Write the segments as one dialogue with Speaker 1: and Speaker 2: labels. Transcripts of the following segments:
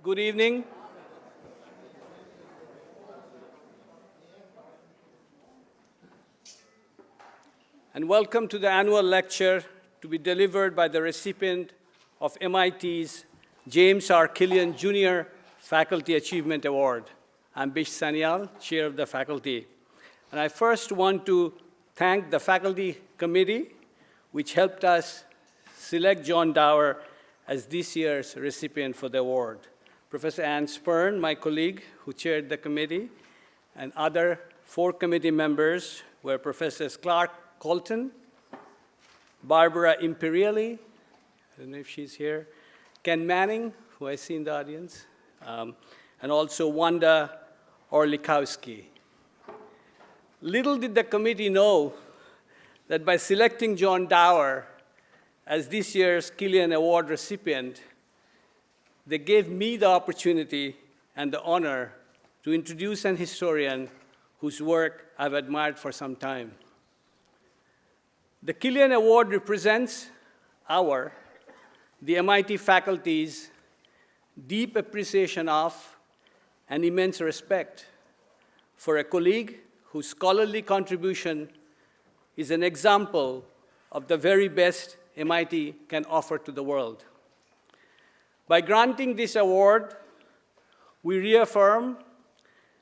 Speaker 1: Good evening. And welcome to the annual lecture to be delivered by the recipient of MIT's James R. Killian Jr. Faculty Achievement Award. I'm Bish Sanyal, chair of the faculty. And I first want to thank the faculty committee, which helped us select John Dower as this year's recipient for the award. Professor Ann Spern, my colleague who chaired the committee, and other 4 committee members were Professors Clark Colton, Barbara Imperiali, I don't know if she's here, Ken Manning, who I see in the audience, and also Wanda Orlikowski. Little did the committee know that by selecting John Dower as this year's Killian Award recipient, they gave me the opportunity and the honor to introduce an historian whose work I've admired for some time. The Killian Award represents the MIT faculty's deep appreciation of and immense respect for a colleague whose scholarly contribution is an example of the very best MIT can offer to the world. By granting this award, we reaffirm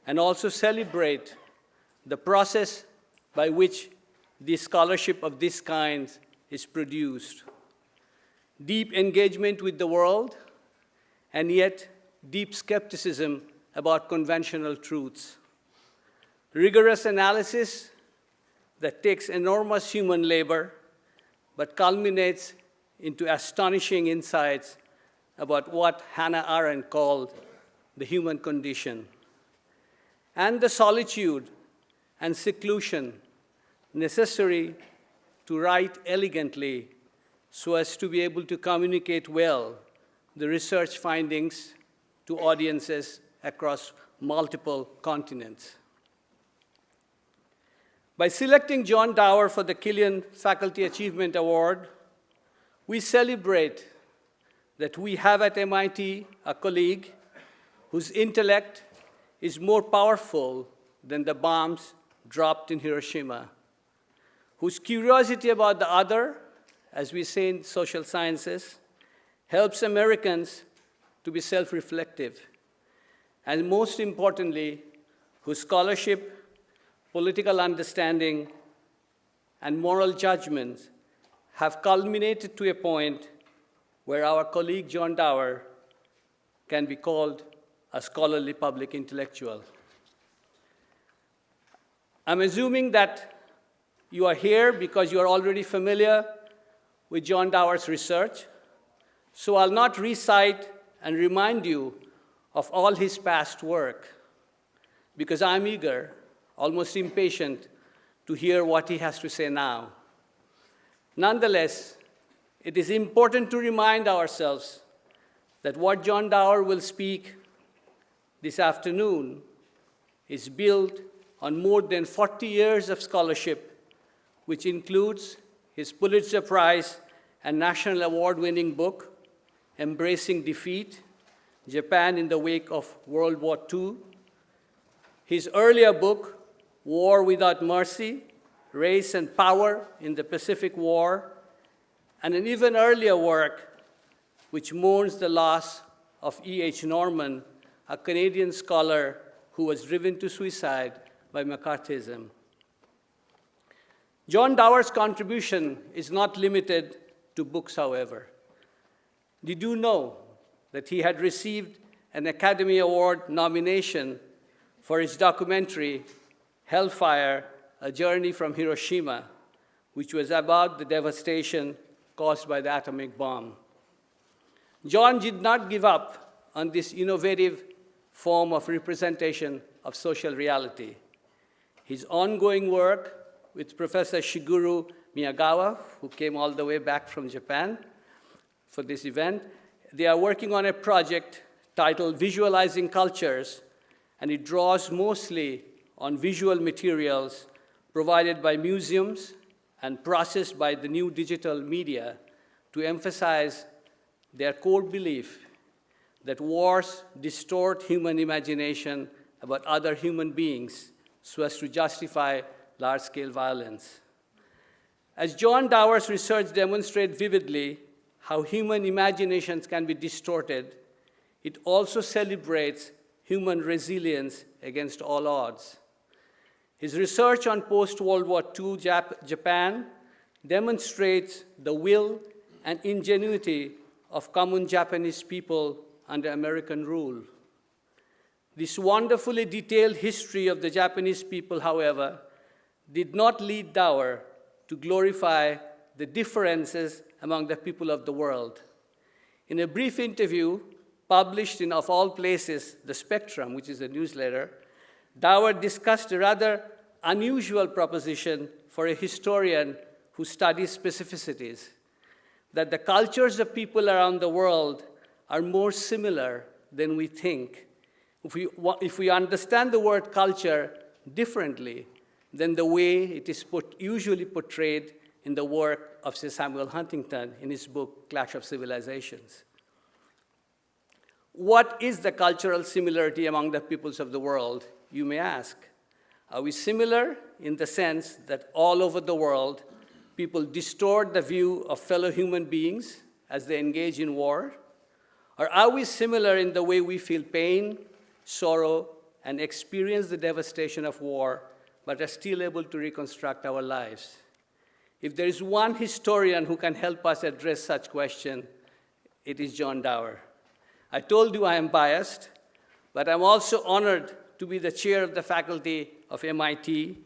Speaker 1: and also celebrate the process by which the scholarship of this kind is produced. Deep engagement with the world, and yet deep skepticism about conventional truths. Rigorous analysis that takes enormous human labor, but culminates into astonishing insights about what Hannah Arendt called the human condition. And the solitude and seclusion necessary to write elegantly so as to be able to communicate well the research findings to audiences across multiple continents. By selecting John Dower for the Killian Faculty Achievement Award, we celebrate that we have at MIT a colleague whose intellect is more powerful than the bombs dropped in Hiroshima, whose curiosity about the other, as we say in social sciences, helps Americans to be self-reflective, and most importantly, whose scholarship, political understanding, and moral judgments have culminated to a point where our colleague John Dower can be called a scholarly public intellectual. I'm assuming that you are here because you are already familiar with John Dower's research, so I'll not recite and remind you of all his past work, because I'm eager, almost impatient, to hear what he has to say now. Nonetheless, it is important to remind ourselves that what John Dower will speak this afternoon is built on more than 40 years of scholarship, which includes his Pulitzer Prize and National Award-winning book, Embracing Defeat, Japan in the Wake of World War II, his earlier book, War Without Mercy, Race and Power in the Pacific War, and an even earlier work which mourns the loss of E.H. Norman, a Canadian scholar who was driven to suicide by McCarthyism. John Dower's contribution is not limited to books, however. Did you know that he had received an Academy Award nomination for his documentary, Hellfire, A Journey from Hiroshima, which was about the devastation caused by the atomic bomb? John did not give up on this innovative form of representation of social reality. His ongoing work with Professor Shigeru Miyagawa, who came all the way back from Japan for this event, they are working on a project titled Visualizing Cultures, and it draws mostly on visual materials provided by museums and processed by the new digital media to emphasize their core belief that wars distort human imagination about other human beings so as to justify large-scale violence. As John Dower's research demonstrates vividly how human imaginations can be distorted, it also celebrates human resilience against all odds. His research on post-World War II Japan demonstrates the will and ingenuity of common Japanese people under American rule. This wonderfully detailed history of the Japanese people, however, did not lead Dower to glorify the differences among the people of the world. In a brief interview published in, of all places, The Spectrum, which is a newsletter, Dower discussed a rather unusual proposition for a historian who studies specificities, that the cultures of people around the world are more similar than we think. If we understand the word culture differently than the way it is usually portrayed in the work of, say, Samuel Huntington in his book, Clash of Civilizations. What is the cultural similarity among the peoples of the world, you may ask? Are we similar in the sense that all over the world, people distort the view of fellow human beings as they engage in war? Or are we similar in the way we feel pain, sorrow, and experience the devastation of war, but are still able to reconstruct our lives? If there is one historian who can help us address such question, it is John Dower. I told you I am biased, but I'm also honored to be the chair of the faculty of MIT,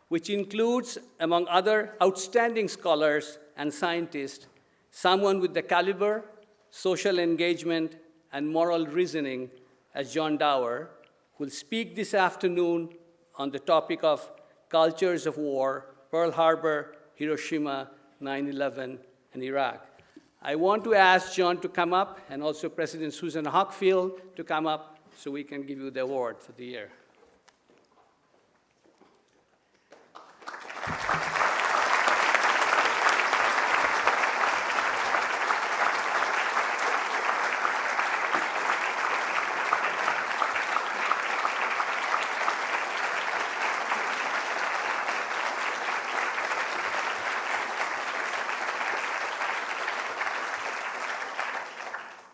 Speaker 1: which includes, among other outstanding scholars and scientists, someone with the caliber, social engagement, and moral reasoning as John Dower, who will speak this afternoon on the topic of cultures of war, Pearl Harbor, Hiroshima, 9/11, and Iraq. I want to ask John to come up, and also President Susan Hockfield to come up so we can give you the award for the year.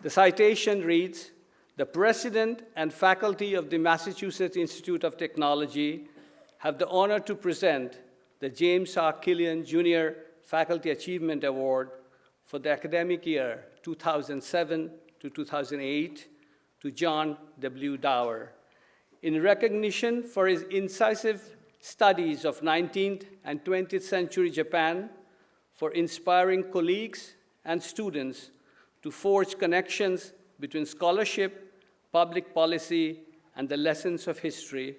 Speaker 1: The citation reads, "The president and faculty of the Massachusetts Institute of Technology have the honor to present the James R. Killian Jr. Faculty Achievement Award for the academic year 2007 to 2008 to John W. Dower in recognition for his incisive studies of 19th and 20th century Japan, for inspiring colleagues and students to forge connections between scholarship, public policy, and the lessons of history,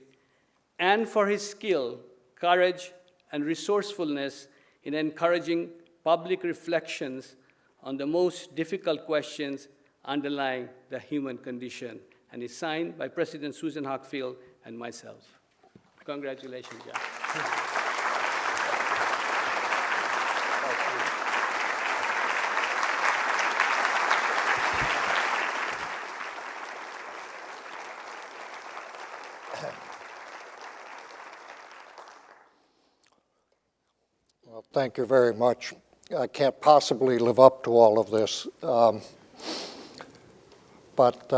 Speaker 1: and for his skill, courage, and resourcefulness in encouraging public reflections on the most difficult questions underlying the human condition." And is signed by President Susan Hockfield and myself. Congratulations, John.
Speaker 2: Well, thank you very much. I can't possibly live up to all of this, but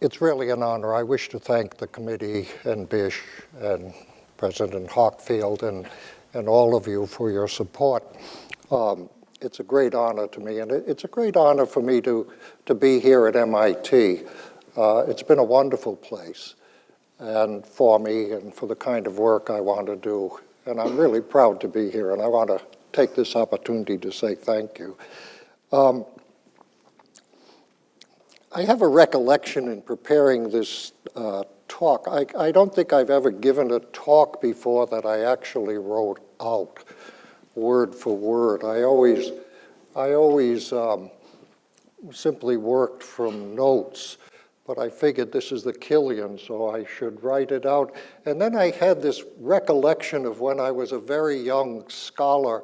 Speaker 2: it's really an honor. I wish to thank the committee and Bish and President Hockfield and all of you for your support. It's a great honor to me, and it's a great honor for me to be here at MIT. It's been a wonderful place, and for me and for the kind of work I want to do. And I'm really proud to be here, and I want to take this opportunity to say thank you. I have a recollection in preparing this talk. I don't think I've ever given a talk before that I actually wrote out word for word. I always simply worked from notes. But I figured this is the Killian, so I should write it out. And then I had this recollection of when I was a very young scholar,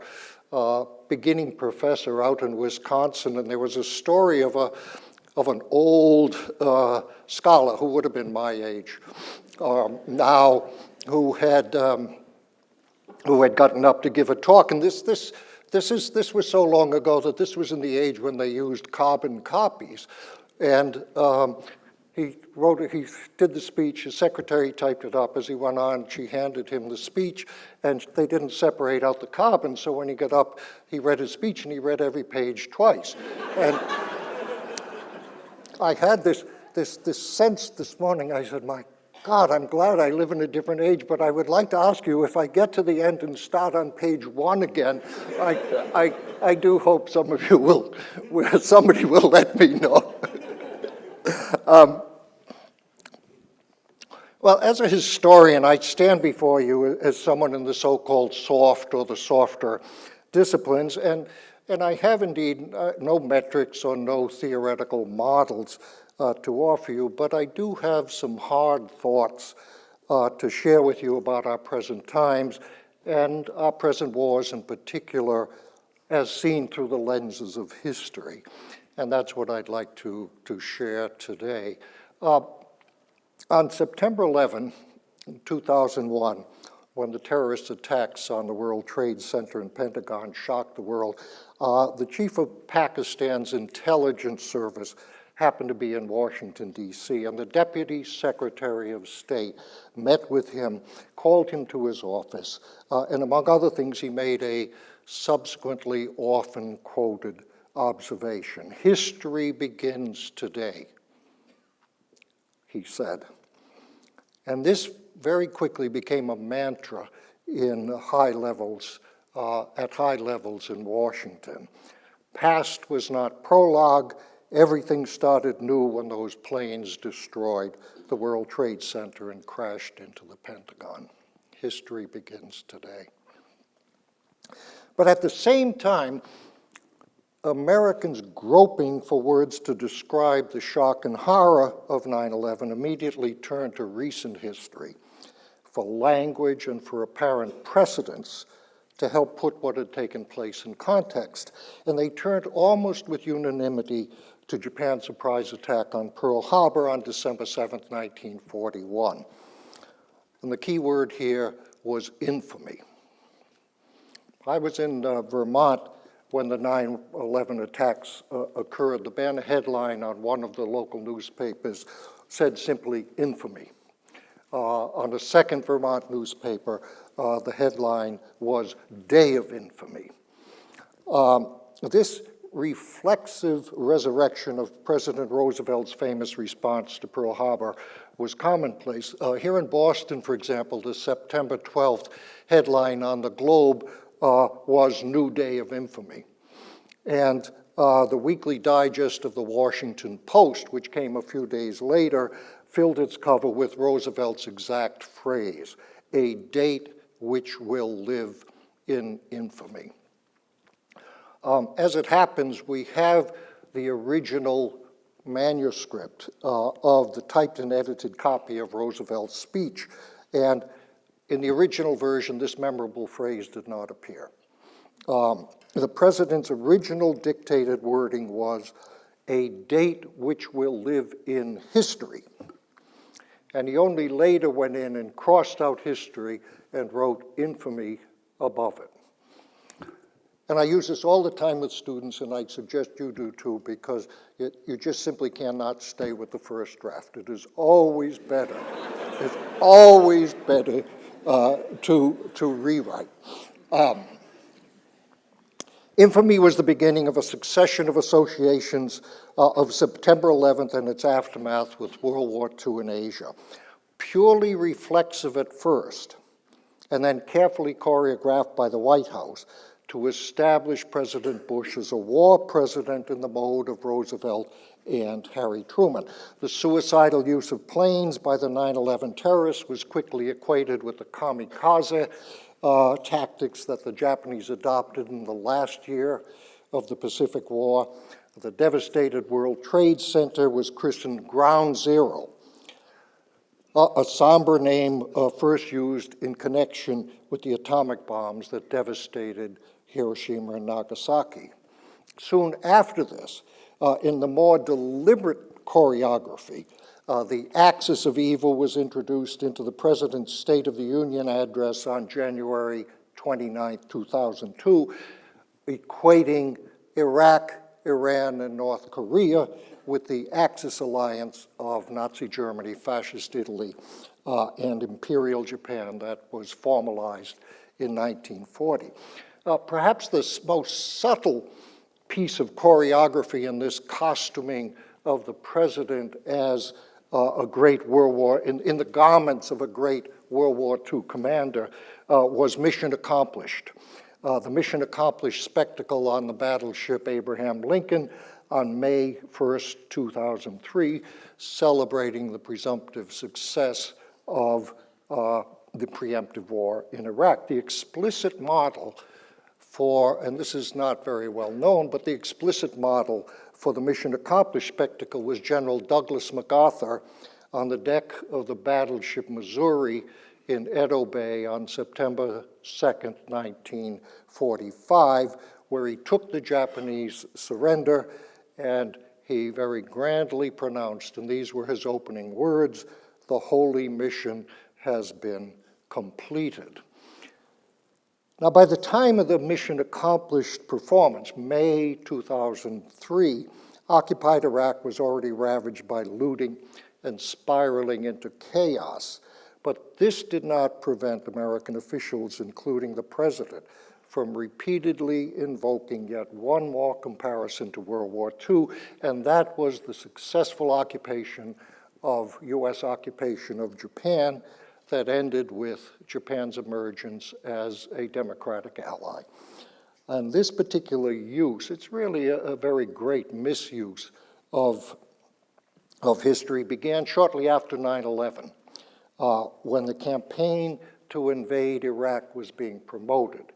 Speaker 2: beginning professor out in Wisconsin, and there was a story of of an old scholar who would have been my age now, who had gotten up to give a talk. And this was so long ago that this was in the age when they used carbon copies. And he did the speech, his secretary typed it up as he went on, she handed him the speech, and they didn't separate out the carbon, so when he got up, he read his speech, and he read every page twice. And I had this sense this morning, I said, my God, I'm glad I live in a different age, but I would like to ask you, if I get to the end and start on page 1 again, I do hope some of you somebody will let me know. Well, as a historian, I stand before you as someone in the so-called soft or the softer disciplines, and I have indeed no metrics or no theoretical models to offer you, but I do have some hard thoughts to share with you about our present times and our present wars in particular, as seen through the lenses of history. And that's what I'd like to share today. On September 11, 2001, when the terrorist attacks on the World Trade Center and Pentagon shocked the world, the chief of Pakistan's intelligence service happened to be in Washington, D.C., and the Deputy Secretary of State met with him, called him to his office, and among other things, he made a subsequently often quoted observation. "History begins today," he said. And this very quickly became a mantra in high levels, at high levels in Washington. Past was not prologue. Everything started new when those planes destroyed the World Trade Center and crashed into the Pentagon. History begins today. But at the same time, Americans groping for words to describe the shock and horror of 9/11 immediately turned to recent history for language and for apparent precedents to help put what had taken place in context. And they turned almost with unanimity to Japan's surprise attack on Pearl Harbor on December 7th, 1941. And the key word here was infamy. I was in Vermont when the 9/11 attacks occurred. The banner headline on one of the local newspapers said simply infamy. On a second Vermont newspaper, the headline was Day of Infamy. This reflexive resurrection of President Roosevelt's famous response to Pearl Harbor was commonplace. Here in Boston, for example, the September 12th headline on the Globe was New Day of Infamy. And the Weekly Digest of the Washington Post, which came a few days later, filled its cover with Roosevelt's exact phrase, a date which will live in infamy. As it happens, we have the original manuscript of the typed and edited copy of Roosevelt's speech, and in the original version, this memorable phrase did not appear. The president's original dictated wording was, a date which will live in history. And he only later went in and crossed out history and wrote infamy above it. And I use this all the time with students, and I suggest you do too, because you just simply cannot stay with the first draft. It is always better. It's always better to rewrite. Infamy was the beginning of a succession of associations of September 11th and its aftermath with World War II in Asia. Purely reflexive at first, and then carefully choreographed by the White House to establish President Bush as a war president in the mode of Roosevelt and Harry Truman. The suicidal use of planes by the 9/11 terrorists was quickly equated with the kamikaze tactics that the Japanese adopted in the last year of the Pacific War. The devastated World Trade Center was christened Ground Zero, a somber name first used in connection with the atomic bombs that devastated Hiroshima and Nagasaki. Soon after this, In the more deliberate choreography, the axis of evil was introduced into the President's State of the Union address on January 29, 2002, equating Iraq, Iran, and North Korea with the Axis alliance of Nazi Germany, Fascist Italy, and Imperial Japan that was formalized in 1940. Perhaps the most subtle piece of choreography in this costuming of the president as a great World War, in the garments of a great World War II commander, was Mission Accomplished. The Mission Accomplished spectacle on the battleship Abraham Lincoln on May 1st, 2003, celebrating the presumptive success of the preemptive war in Iraq. The explicit model for, and this is not very well known, but the explicit model for the Mission Accomplished spectacle was General Douglas MacArthur on the deck of the battleship Missouri in Edo Bay on September 2nd, 1945, where he took the Japanese surrender and he very grandly pronounced, and these were his opening words, "The holy mission has been completed." Now, by the time of the Mission Accomplished performance, May 2003, occupied Iraq was already ravaged by looting and spiraling into chaos. But this did not prevent American officials, including the president, from repeatedly invoking yet one more comparison to World War II, and that was the successful U.S. occupation of Japan that ended with Japan's emergence as a democratic ally. And this particular use, it's really a very great misuse of history, began shortly after 9/11, when the campaign to invade Iraq was being promoted.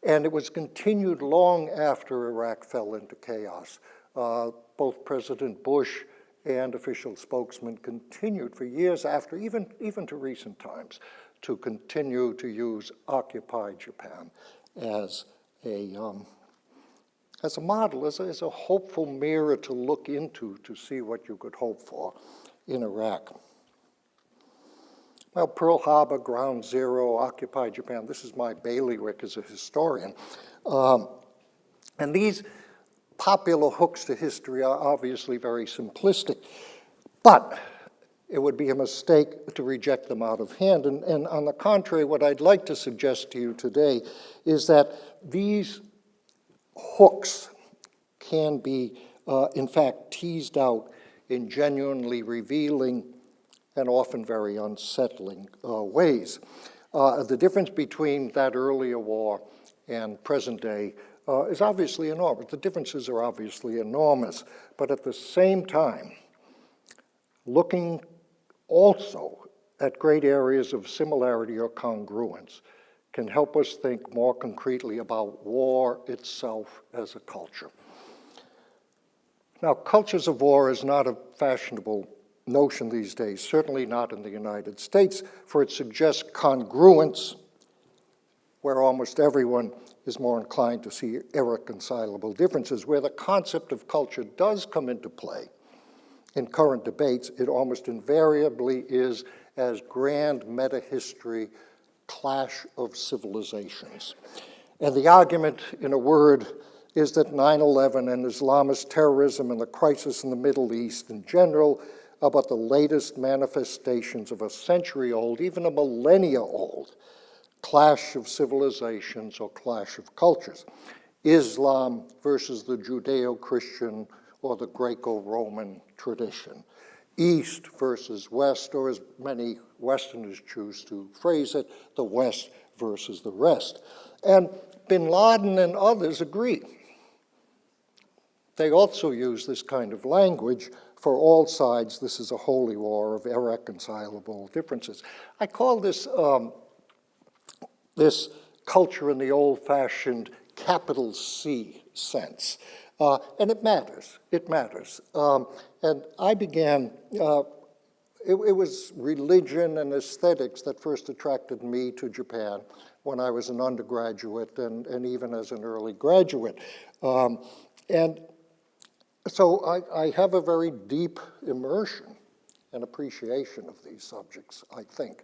Speaker 2: And it was continued long after Iraq fell into chaos. Both President Bush and official spokesmen continued for years after, even to recent times, to continue to use occupied Japan as a model, as a hopeful mirror to look into to see what you could hope for in Iraq. Well, Pearl Harbor, Ground Zero, occupied Japan, this is my bailiwick as a historian. And these popular hooks to history are obviously very simplistic, but it would be a mistake to reject them out of hand. And on the contrary, what I'd like to suggest to you today is that these hooks can be, in fact, teased out in genuinely revealing and often very unsettling ways. The difference between that earlier war and present day is obviously enormous. The differences are obviously enormous, but at the same time, looking also at great areas of similarity or congruence can help us think more concretely about war itself as a culture. Now, cultures of war is not a fashionable notion these days, certainly not in the United States, for it suggests congruence, where almost everyone is more inclined to see irreconcilable differences. Where the concept of culture does come into play in current debates, it almost invariably is as grand meta-history clash of civilizations. And the argument, in a word, is that 9/11 and Islamist terrorism and the crisis in the Middle East in general are but the latest manifestations of a century-old, even a millennia-old, clash of civilizations or clash of cultures. Islam versus the Judeo-Christian or the Greco-Roman tradition. East versus West, or as many Westerners choose to phrase it, the West versus the rest. And bin Laden and others agree. They also use this kind of language. For all sides, this is a holy war of irreconcilable differences. I call this this culture in the old-fashioned capital C sense. And it matters. And I began, it was religion and aesthetics that first attracted me to Japan when I was an undergraduate and even as an early graduate. And So I have a very deep immersion and appreciation of these subjects, I think.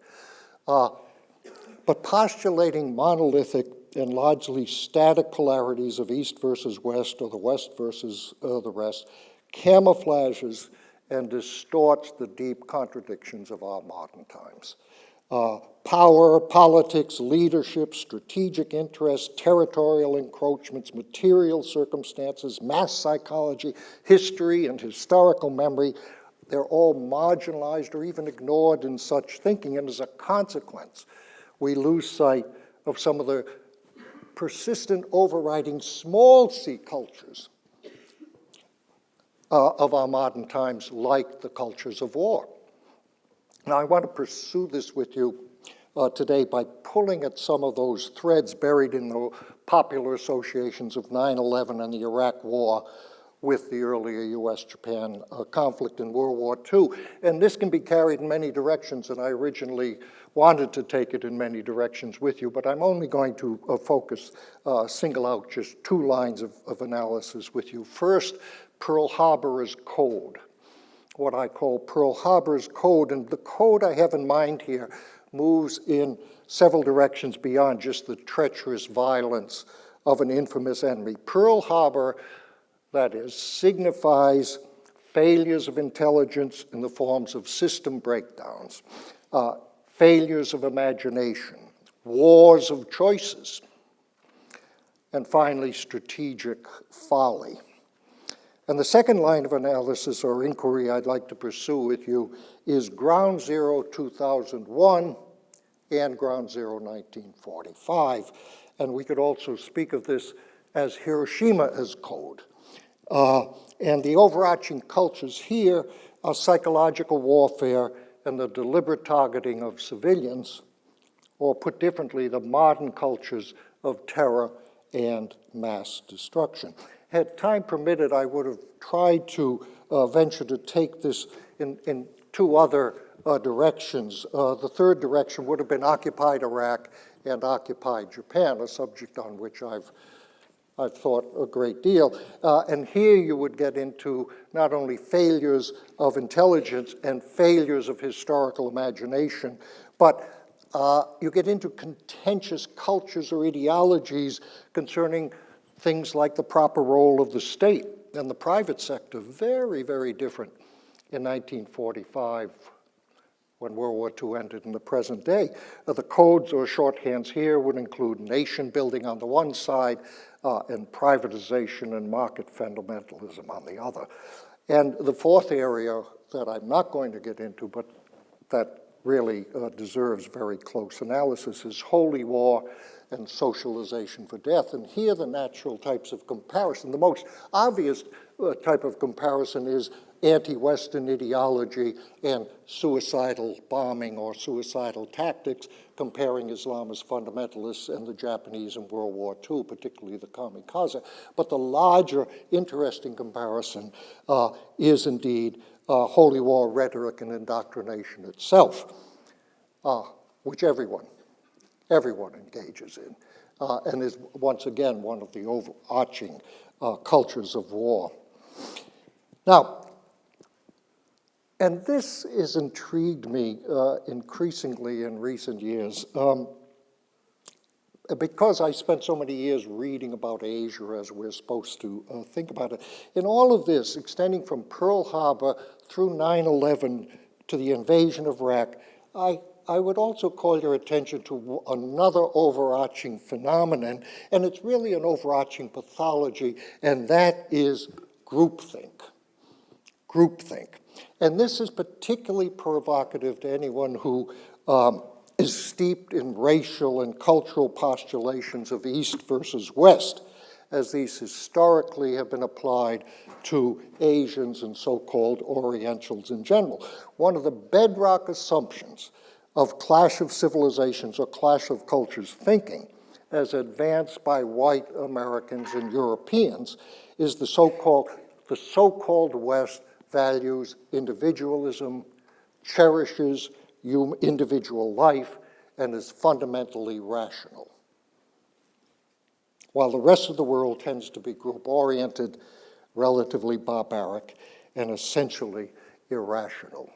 Speaker 2: But postulating monolithic and largely static polarities of East versus West, or the West versus the rest, camouflages and distorts the deep contradictions of our modern times. Power, politics, leadership, strategic interests, territorial encroachments, material circumstances, mass psychology, history, and historical memory, they're all marginalized or even ignored in such thinking, and as a consequence, we lose sight of some of the persistent overriding small c cultures of our modern times, like the cultures of war. Now, I want to pursue this with you today by pulling at some of those threads buried in the popular associations of 9/11 and the Iraq War with the earlier US-Japan conflict in World War II. And this can be carried in many directions, and I originally wanted to take it in many directions with you, but I'm only going to single out just two lines of analysis with you. First, Pearl Harbor's code, what I call Pearl Harbor's code, and the code I have in mind here moves in several directions beyond just the treacherous violence of an infamous enemy. Pearl Harbor, that is, signifies failures of intelligence in the forms of system breakdowns, failures of imagination, wars of choices, and finally, strategic folly. And the second line of analysis or inquiry I'd like to pursue with you is Ground Zero 2001 and Ground Zero 1945. And we could also speak of this as Hiroshima as code. And the overarching cultures here are psychological warfare and the deliberate targeting of civilians, or put differently, the modern cultures of terror and mass destruction. Had time permitted, I would have tried to venture to take this in two other directions. The third direction would have been occupied Iraq and occupied Japan, a subject on which I've thought a great deal. And here you would get into not only failures of intelligence and failures of historical imagination, but you get into contentious cultures or ideologies concerning things like the proper role of the state and the private sector, very, very different in 1945 when World War II ended in the present day. The codes or shorthands here would include nation building on the one side and privatization and market fundamentalism on the other. And the fourth area that I'm not going to get into, but that really deserves very close analysis, is holy war and socialization for death. And here the natural types of comparison. The most obvious type of comparison is anti-Western ideology and suicidal bombing or suicidal tactics, comparing Islamist fundamentalists and the Japanese in World War II, particularly the kamikaze. But the larger, interesting comparison is indeed holy war rhetoric and indoctrination itself, which everyone engages in, and is once again one of the overarching cultures of war. Now, and this has intrigued me increasingly in recent years, because I spent so many years reading about Asia as we're supposed to think about it. In all of this, extending from Pearl Harbor through 9/11 to the invasion of Iraq, I would also call your attention to another overarching phenomenon, and it's really an overarching pathology, and that is groupthink. Groupthink. And this is particularly provocative to anyone who is steeped in racial and cultural postulations of East versus West, as these historically have been applied to Asians and so-called Orientals in general. One of the bedrock assumptions of clash of civilizations or clash of cultures thinking, as advanced by white Americans and Europeans, is the so-called West values individualism, cherishes individual life, and is fundamentally rational, while the rest of the world tends to be group-oriented, relatively barbaric, and essentially irrational.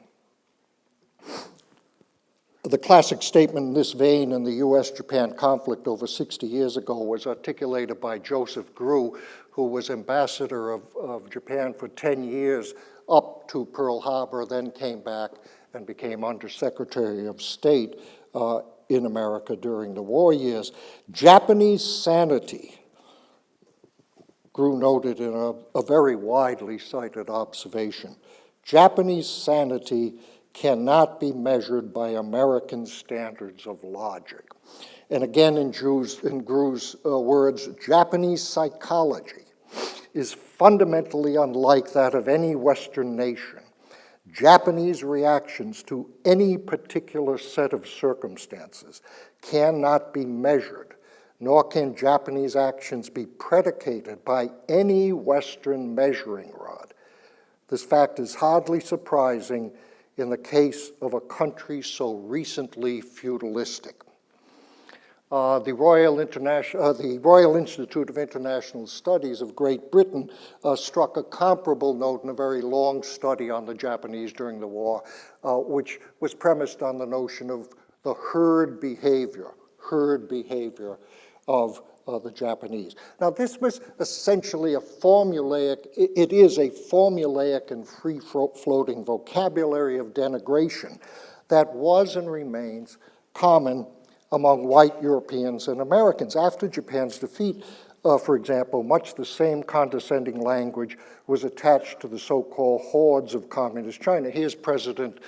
Speaker 2: The classic statement in this vein in the US-Japan conflict over 60 years ago was articulated by Joseph Grew, who was ambassador of Japan for 10 years up to Pearl Harbor, then came back and became Undersecretary of State in America during the war years. Japanese sanity, Grew noted in a very widely cited observation, Japanese sanity cannot be measured by American standards of logic. And again, in Grew's words, Japanese psychology is fundamentally unlike that of any Western nation. Japanese reactions to any particular set of circumstances cannot be measured, nor can Japanese actions be predicated by any Western measuring rod. This fact is hardly surprising in the case of a country so recently feudalistic. The Royal Institute of International Studies of Great Britain struck a comparable note in a very long study on the Japanese during the war, which was premised on the notion of the herd behavior of the Japanese. Now, this was essentially a formulaic, it is a formulaic and free-floating vocabulary of denigration that was and remains common among white Europeans and Americans. After Japan's defeat, for example, much the same condescending language was attached to the so-called hordes of communist China. Here's President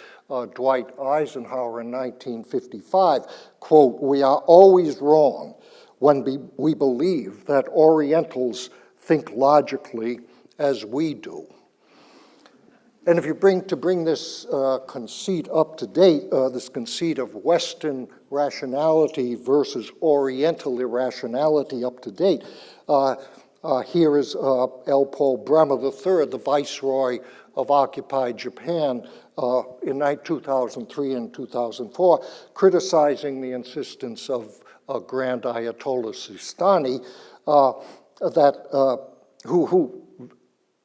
Speaker 2: Dwight Eisenhower in 1955, quote, "We are always wrong when we believe that Orientals think logically as we do." And if you bring this conceit up to date, this conceit of Western rationality versus Oriental irrationality up to date, here is L. Paul Bremer III, the Viceroy of occupied Japan in 2003 and 2004, criticizing the insistence of Grand Ayatollah Sistani, who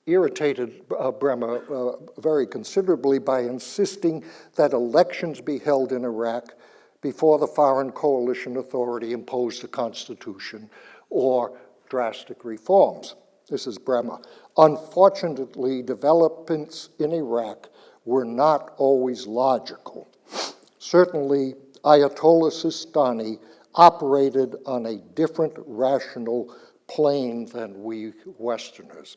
Speaker 2: irritated Bremer very considerably by insisting that elections be held in Iraq before the Foreign Coalition Authority imposed a constitution or drastic reforms. This is Bremer. Unfortunately, developments in Iraq were not always logical. Certainly, Ayatollah Sistani operated on a different rational plane than we Westerners.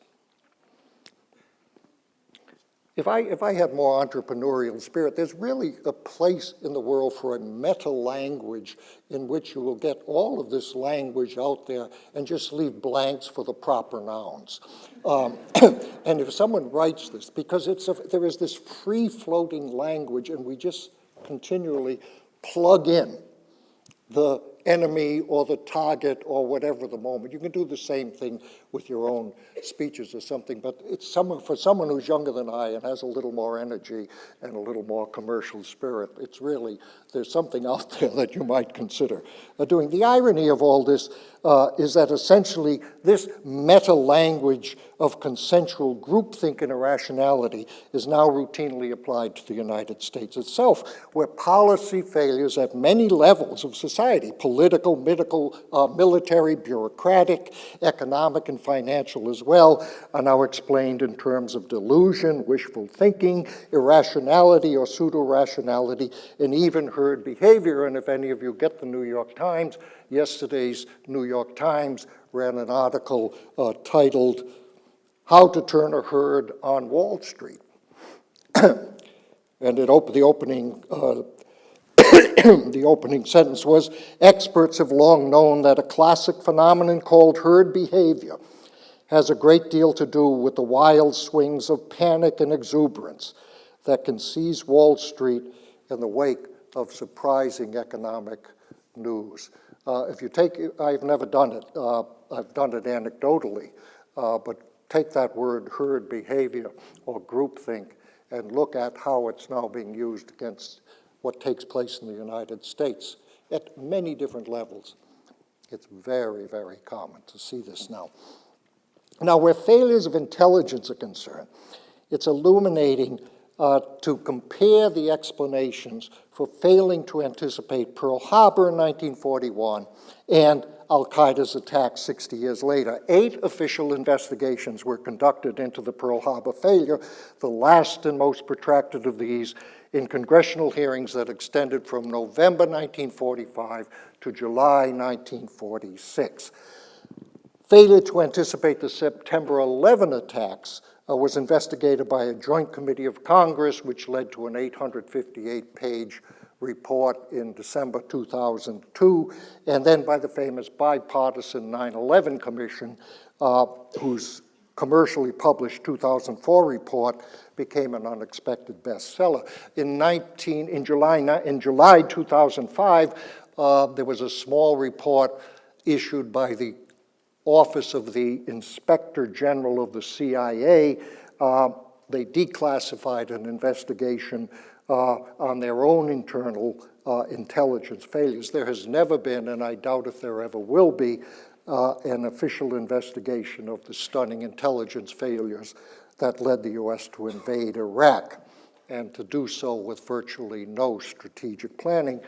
Speaker 2: If I had more entrepreneurial spirit, there's really a place in the world for a meta-language in which you will get all of this language out there and just leave blanks for the proper nouns. And if someone writes this, because there is this free-floating language and we just continually plug in the enemy or the target or whatever the moment. You can do the same thing with your own speeches or something, but it's for someone who's younger than I and has a little more energy and a little more commercial spirit, it's really, there's something out there that you might consider doing. The irony of all this is that essentially this meta-language of consensual groupthink and irrationality is now routinely applied to the United States itself, where policy failures at many levels of society, political, military, bureaucratic, economic, and financial as well, are now explained in terms of delusion, wishful thinking, irrationality or pseudo-rationality, and even herd behavior. And if any of you get the New York Times, yesterday's New York Times ran an article titled, "How to Turn a Herd on Wall Street." And the opening sentence was, "Experts have long known that a classic phenomenon called herd behavior has a great deal to do with the wild swings of panic and exuberance that can seize Wall Street in the wake of surprising economic news." I've never done it, I've done it anecdotally, but take that word herd behavior or groupthink and look at how it's now being used against what takes place in the United States at many different levels. It's very, very common to see this now. Now, where failures of intelligence are concerned, it's illuminating to compare the explanations for failing to anticipate Pearl Harbor in 1941 and al-Qaeda's attack 60 years later. 8 official investigations were conducted into the Pearl Harbor failure, the last and most protracted of these in congressional hearings that extended from November 1945 to July 1946. Failure to anticipate the September 11 attacks was investigated by a joint committee of Congress, which led to an 858-page report in December 2002, and then by the famous bipartisan 9/11 Commission, whose commercially published 2004 report became an unexpected bestseller. In July 2005, there was a small report issued by the Office of the Inspector General of the CIA. They declassified an investigation on their own internal intelligence failures. There has never been, and I doubt if there ever will be, an official investigation of the stunning intelligence failures that led the U.S. to invade Iraq, and to do so with virtually no strategic planning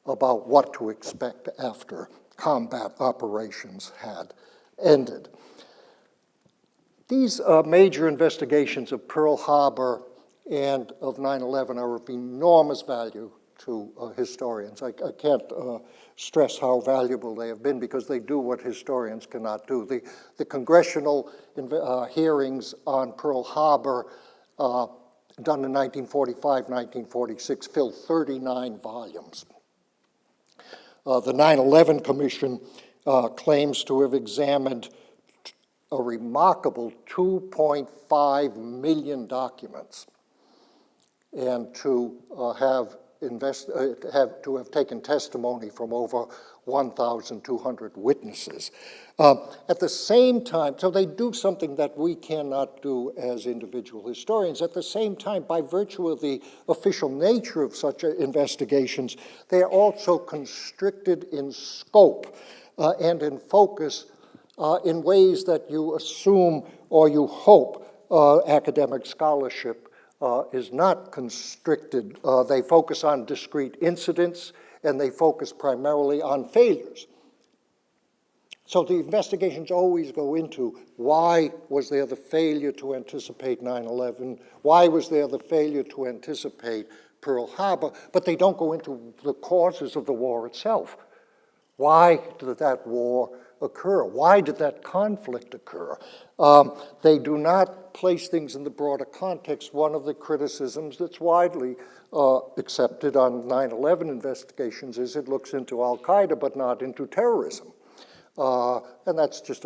Speaker 2: about what to expect after combat operations had ended. These major investigations of Pearl Harbor and of 9/11 are of enormous value to historians. I can't stress how valuable they have been, because they do what historians cannot do. The congressional hearings on Pearl Harbor done in 1945, 1946 filled 39 volumes. The 9/11 Commission claims to have examined a remarkable 2.5 million documents, and to have taken testimony from over 1,200 witnesses. At the same time, so they do something that we cannot do as individual historians. At the same time, by virtue of the official nature of such investigations, they are also constricted in scope and in focus in ways that you assume or you hope academic scholarship is not constricted. They focus on discrete incidents, and they focus primarily on failures. So the investigations always go into why was there the failure to anticipate 9/11, why was there the failure to anticipate Pearl Harbor, but they don't go into the causes of the war itself. Why did that war occur? Why did that conflict occur? They do not place things in the broader context. One of the criticisms that's widely accepted on 9/11 investigations is it looks into al-Qaeda but not into terrorism. And that's just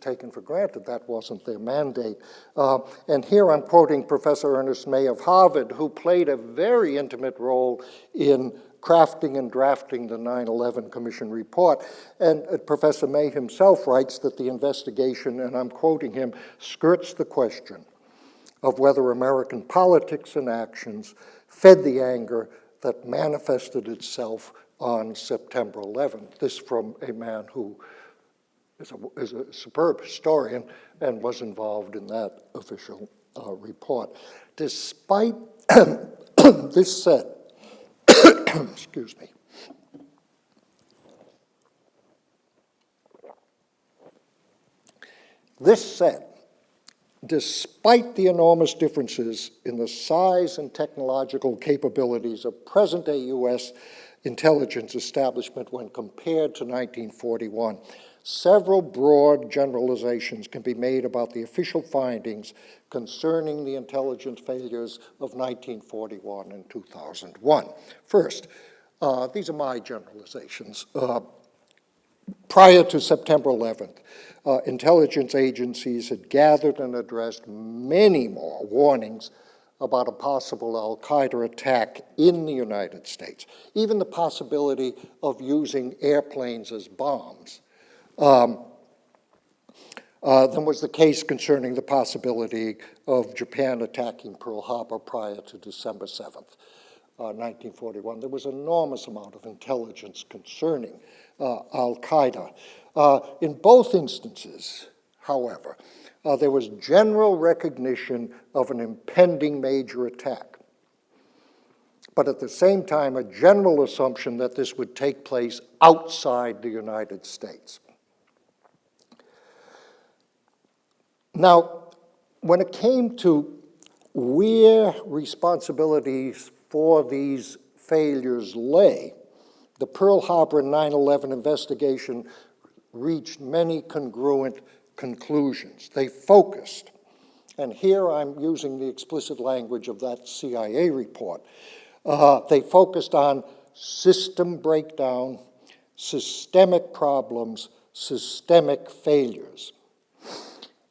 Speaker 2: taken for granted. That wasn't their mandate. And here I'm quoting Professor Ernest May of Harvard, who played a very intimate role in crafting and drafting the 9/11 Commission report. And Professor May himself writes that the investigation, and I'm quoting him, skirts the question of whether American politics and actions fed the anger that manifested itself on September 11th. This from a man who is a superb historian and was involved in that official report. Despite this said, excuse me. This said, despite the enormous differences in the size and technological capabilities of present-day U.S. intelligence establishment when compared to 1941, several broad generalizations can be made about the official findings concerning the intelligence failures of 1941 and 2001. First, these are my generalizations. Prior to September 11th, intelligence agencies had gathered and addressed many more warnings about a possible al-Qaeda attack in the United States, even the possibility of using airplanes as bombs. Then was the case concerning the possibility of Japan attacking Pearl Harbor prior to December 7th, 1941. There was an enormous amount of intelligence concerning al-Qaeda. In both instances, however. There was general recognition of an impending major attack, but at the same time, a general assumption that this would take place outside the United States. Now, when it came to where responsibilities for these failures lay, the Pearl Harbor 9/11 investigation reached many congruent conclusions. They focused, and here I'm using the explicit language of that CIA report, they focused on system breakdown, systemic problems, systemic failures.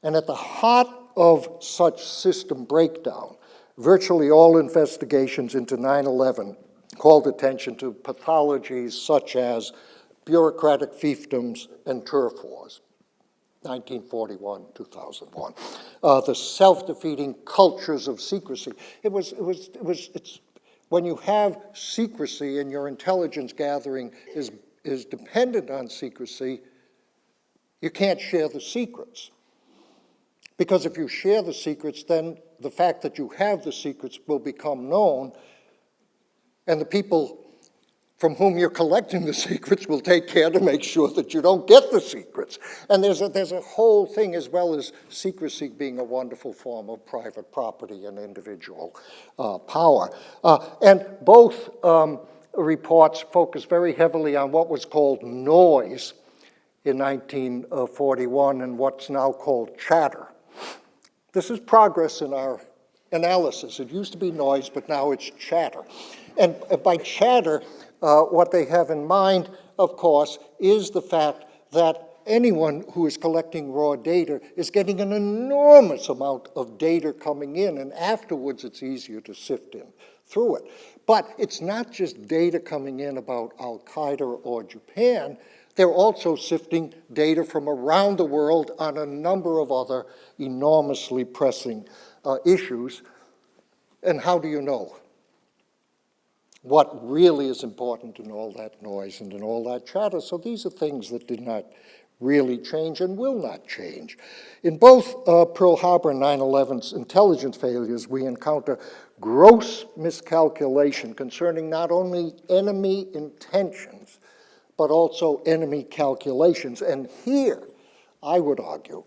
Speaker 2: And at the heart of such system breakdown, virtually all investigations into 9/11 called attention to pathologies such as bureaucratic fiefdoms and turf wars, 1941, 2001. The self-defeating cultures of secrecy. It's when you have secrecy and your intelligence gathering is dependent on secrecy, you can't share the secrets. Because if you share the secrets, then the fact that you have the secrets will become known, and the people from whom you're collecting the secrets will take care to make sure that you don't get the secrets. And there's a whole thing, as well as secrecy being a wonderful form of private property and individual power. And both reports focus very heavily on what was called noise in 1941 and what's now called chatter. This is progress in our analysis. It used to be noise, but now it's chatter. And by chatter, what they have in mind, of course, is the fact that anyone who is collecting raw data is getting an enormous amount of data coming in, and afterwards it's easier to sift in through it. But it's not just data coming in about Al-Qaeda or Japan. They're also sifting data from around the world on a number of other enormously pressing issues. And how do you know what really is important in all that noise and in all that chatter? So these are things that did not really change and will not change. In both Pearl Harbor and 9/11's intelligence failures, we encounter gross miscalculation concerning not only enemy intentions, but also enemy calculations. And here, I would argue,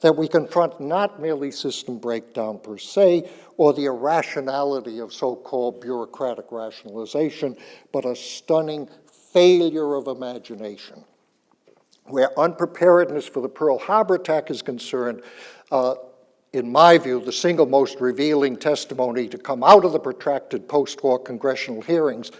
Speaker 2: that we confront not merely system breakdown per se, or the irrationality of so-called bureaucratic rationalization, but a stunning failure of imagination. Where unpreparedness for the Pearl Harbor attack is concerned, in my view, the single most revealing testimony to come out of the protracted post-war congressional hearings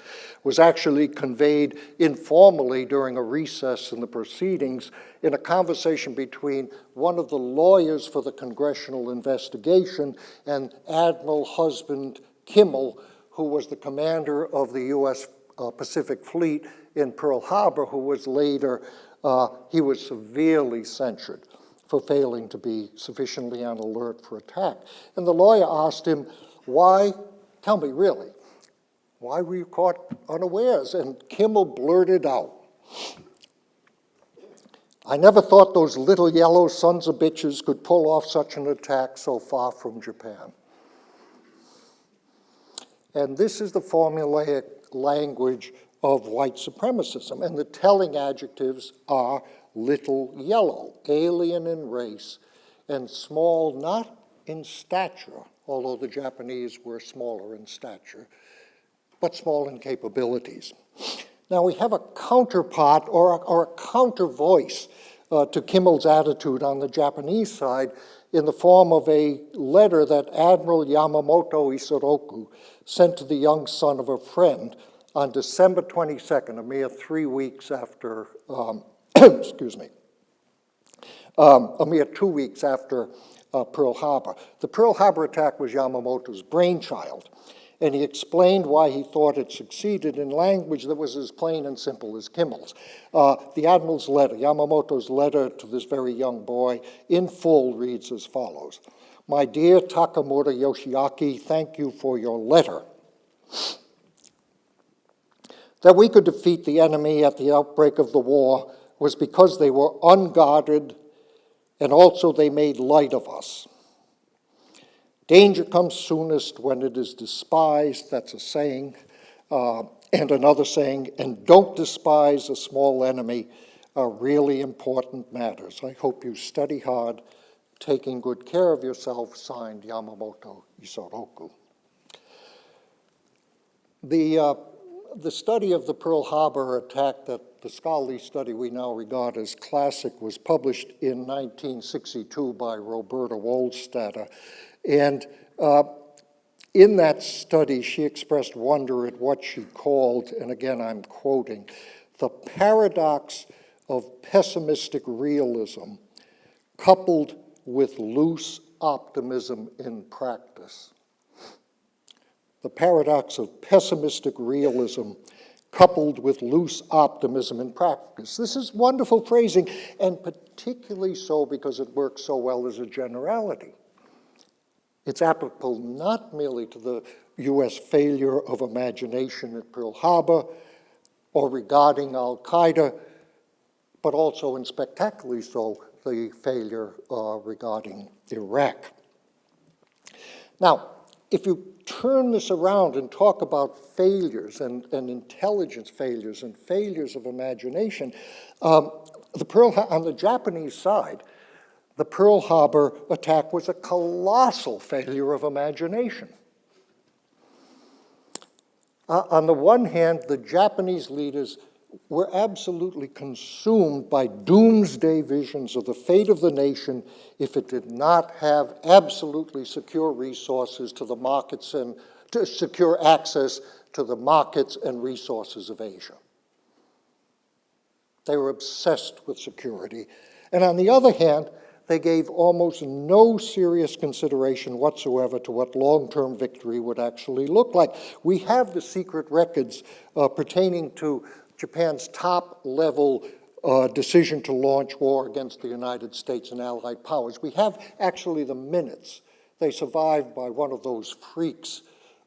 Speaker 2: was actually conveyed informally during a recess in the proceedings in a conversation between one of the lawyers for the congressional investigation and Admiral Husband Kimmel, who was the commander of the U.S. Pacific Fleet in Pearl Harbor, who was later, he was severely censured for failing to be sufficiently on alert for attack. And the lawyer asked him, why, tell me really, why were you caught unawares? And Kimmel blurted out, I never thought those little yellow sons of bitches could pull off such an attack so far from Japan. And this is the formulaic language of white supremacism, and the telling adjectives are little yellow, alien in race, and small not in stature, although the Japanese were smaller in stature, but small in capabilities. Now we have a counterpart or a counter voice to Kimmel's attitude on the Japanese side in the form of a letter that Admiral Yamamoto Isoroku sent to the young son of a friend on December 22nd, a mere 3 weeks after, excuse me, a mere 2 weeks after Pearl Harbor. The Pearl Harbor attack was Yamamoto's brainchild, and he explained why he thought it succeeded in language that was as plain and simple as Kimmel's. The Admiral's letter, Yamamoto's letter to this very young boy, in full reads as follows. My dear Takamura Yoshiaki, thank you for your letter. That we could defeat the enemy at the outbreak of the war was because they were unguarded and also they made light of us. Danger comes soonest when it is despised, that's a saying, and another saying, and don't despise a small enemy, are really important matters. I hope you study hard, taking good care of yourself, signed Yamamoto Isoroku. The study of the Pearl Harbor attack, that the scholarly study we now regard as classic, was published in 1962 by Roberta Wohlstatter. And in that study, she expressed wonder at what she called, and again I'm quoting, the paradox of pessimistic realism coupled with loose optimism in practice. The paradox of pessimistic realism coupled with loose optimism in practice. This is wonderful phrasing, and particularly so because it works so well as a generality. It's applicable not merely to the U.S. failure of imagination at Pearl Harbor or regarding al-Qaeda, but also, and spectacularly so, the failure regarding Iraq. Now, if you turn this around and talk about failures and intelligence failures and failures of imagination, on the Japanese side, the Pearl Harbor attack was a colossal failure of imagination. On the one hand, the Japanese leaders were absolutely consumed by doomsday visions of the fate of the nation if it did not have absolutely secure resources to the markets and to secure access to the markets and resources of Asia. They were obsessed with security. And on the other hand, they gave almost no serious consideration whatsoever to what long-term victory would actually look like. We have the secret records pertaining to Japan's top-level decision to launch war against the United States and Allied powers. We have actually the minutes. They survived by one of those freaks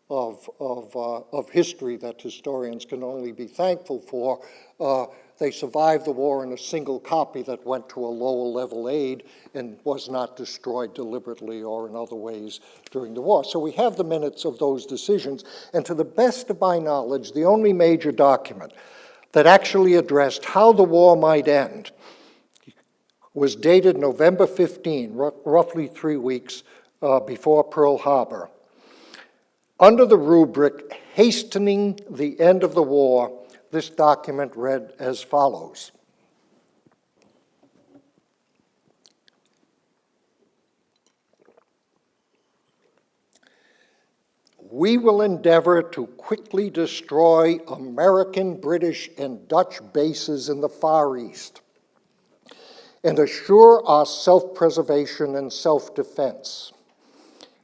Speaker 2: of history that historians can only be thankful for. They survived the war in a single copy that went to a lower-level aid and was not destroyed deliberately or in other ways during the war. So we have the minutes of those decisions, and to the best of my knowledge, the only major document that actually addressed how the war might end was dated November 15, roughly 3 weeks before Pearl Harbor. Under the rubric, hastening the end of the war, this document read as follows. We will endeavor to quickly destroy American, British, and Dutch bases in the Far East and assure our self-preservation and self-defense,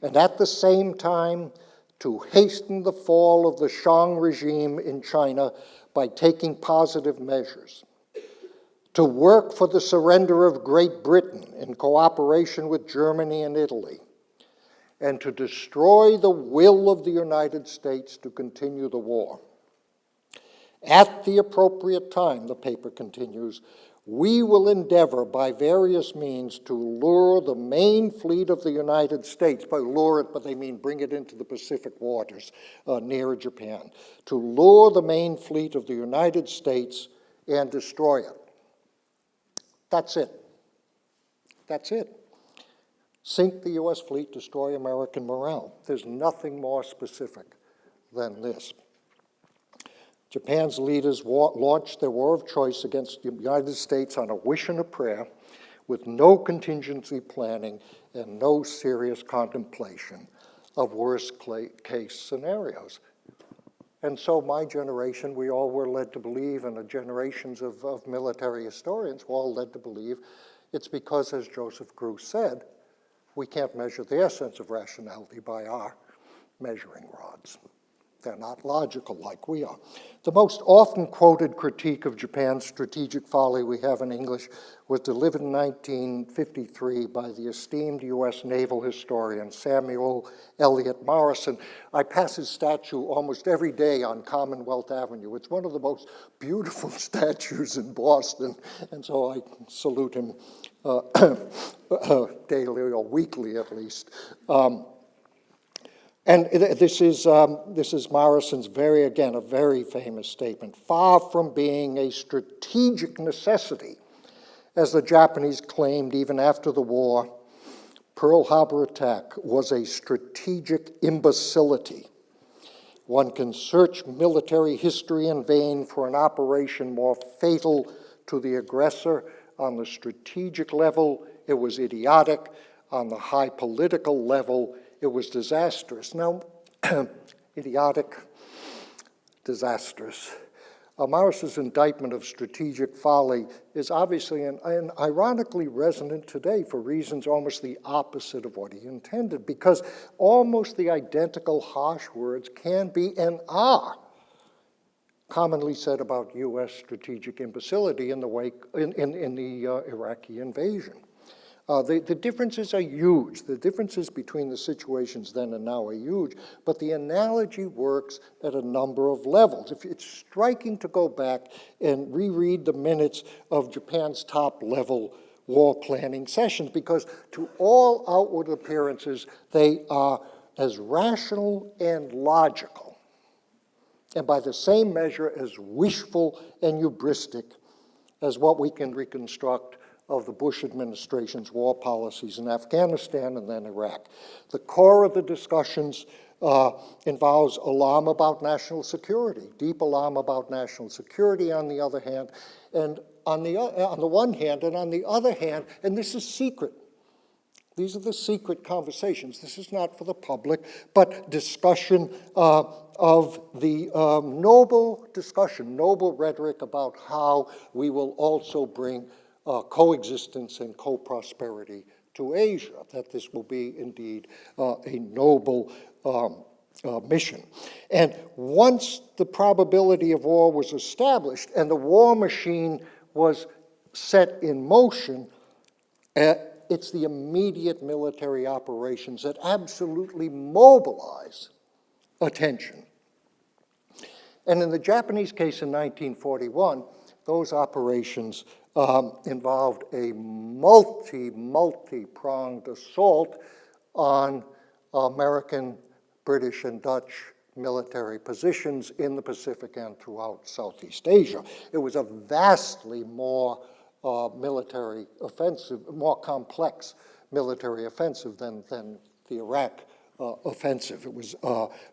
Speaker 2: and at the same time to hasten the fall of the Shang regime in China by taking positive measures, to work for the surrender of Great Britain in cooperation with Germany and Italy, and to destroy the will of the United States to continue the war. At the appropriate time, the paper continues, we will endeavor by various means to lure the main fleet of the United States, by lure it, but they mean bring it into the Pacific waters near Japan, to lure the main fleet of the United States and destroy it. That's it. That's it. Sink the U.S. fleet, destroy American morale. There's nothing more specific than this. Japan's leaders launched their war of choice against the United States on a wish and a prayer with no contingency planning and no serious contemplation of worst-case scenarios. And so my generation, we all were led to believe, and the generations of military historians were all led to believe, it's because, as Joseph Grew said, we can't measure their sense of rationality by our measuring rods. They're not logical like we are. The most often quoted critique of Japan's strategic folly we have in English was delivered in 1953 by the esteemed U.S. naval historian Samuel Eliot Morison. I pass his statue almost every day on Commonwealth Avenue. It's one of the most beautiful statues in Boston, and so I salute him daily or weekly at least. And this is Morrison's a very famous statement. Far from being a strategic necessity, as the Japanese claimed even after the war, Pearl Harbor attack was a strategic imbecility. One can search military history in vain for an operation more fatal to the aggressor. On the strategic level, it was idiotic. On the high political level, it was disastrous. Now, idiotic, disastrous. Morrison's indictment of strategic folly is obviously and ironically resonant today for reasons almost the opposite of what he intended, because almost the identical harsh words can be and are commonly said about U.S. strategic imbecility in the Iraqi invasion. The differences are huge. The differences between the situations then and now are huge, but the analogy works at a number of levels. It's striking to go back and reread the minutes of Japan's top-level war planning sessions, because to all outward appearances, they are as rational and logical, and by the same measure as wishful and hubristic as what we can reconstruct of the Bush administration's war policies in Afghanistan and then Iraq. The core of the discussions involves alarm about national security, deep alarm about national security on the other hand, and on the one hand, and on the other hand, and this is secret. These are the secret conversations. This is not for the public, but discussion of the noble rhetoric about how we will also bring coexistence and co-prosperity to Asia, that this will be indeed a noble mission. And once the probability of war was established and the war machine was set in motion, it's the immediate military operations that absolutely mobilize attention. And in the Japanese case in 1941, those operations involved a multi-pronged assault on American, British, and Dutch military positions in the Pacific and throughout Southeast Asia. It was a vastly more military offensive, more complex military offensive than the Iraq offensive. It was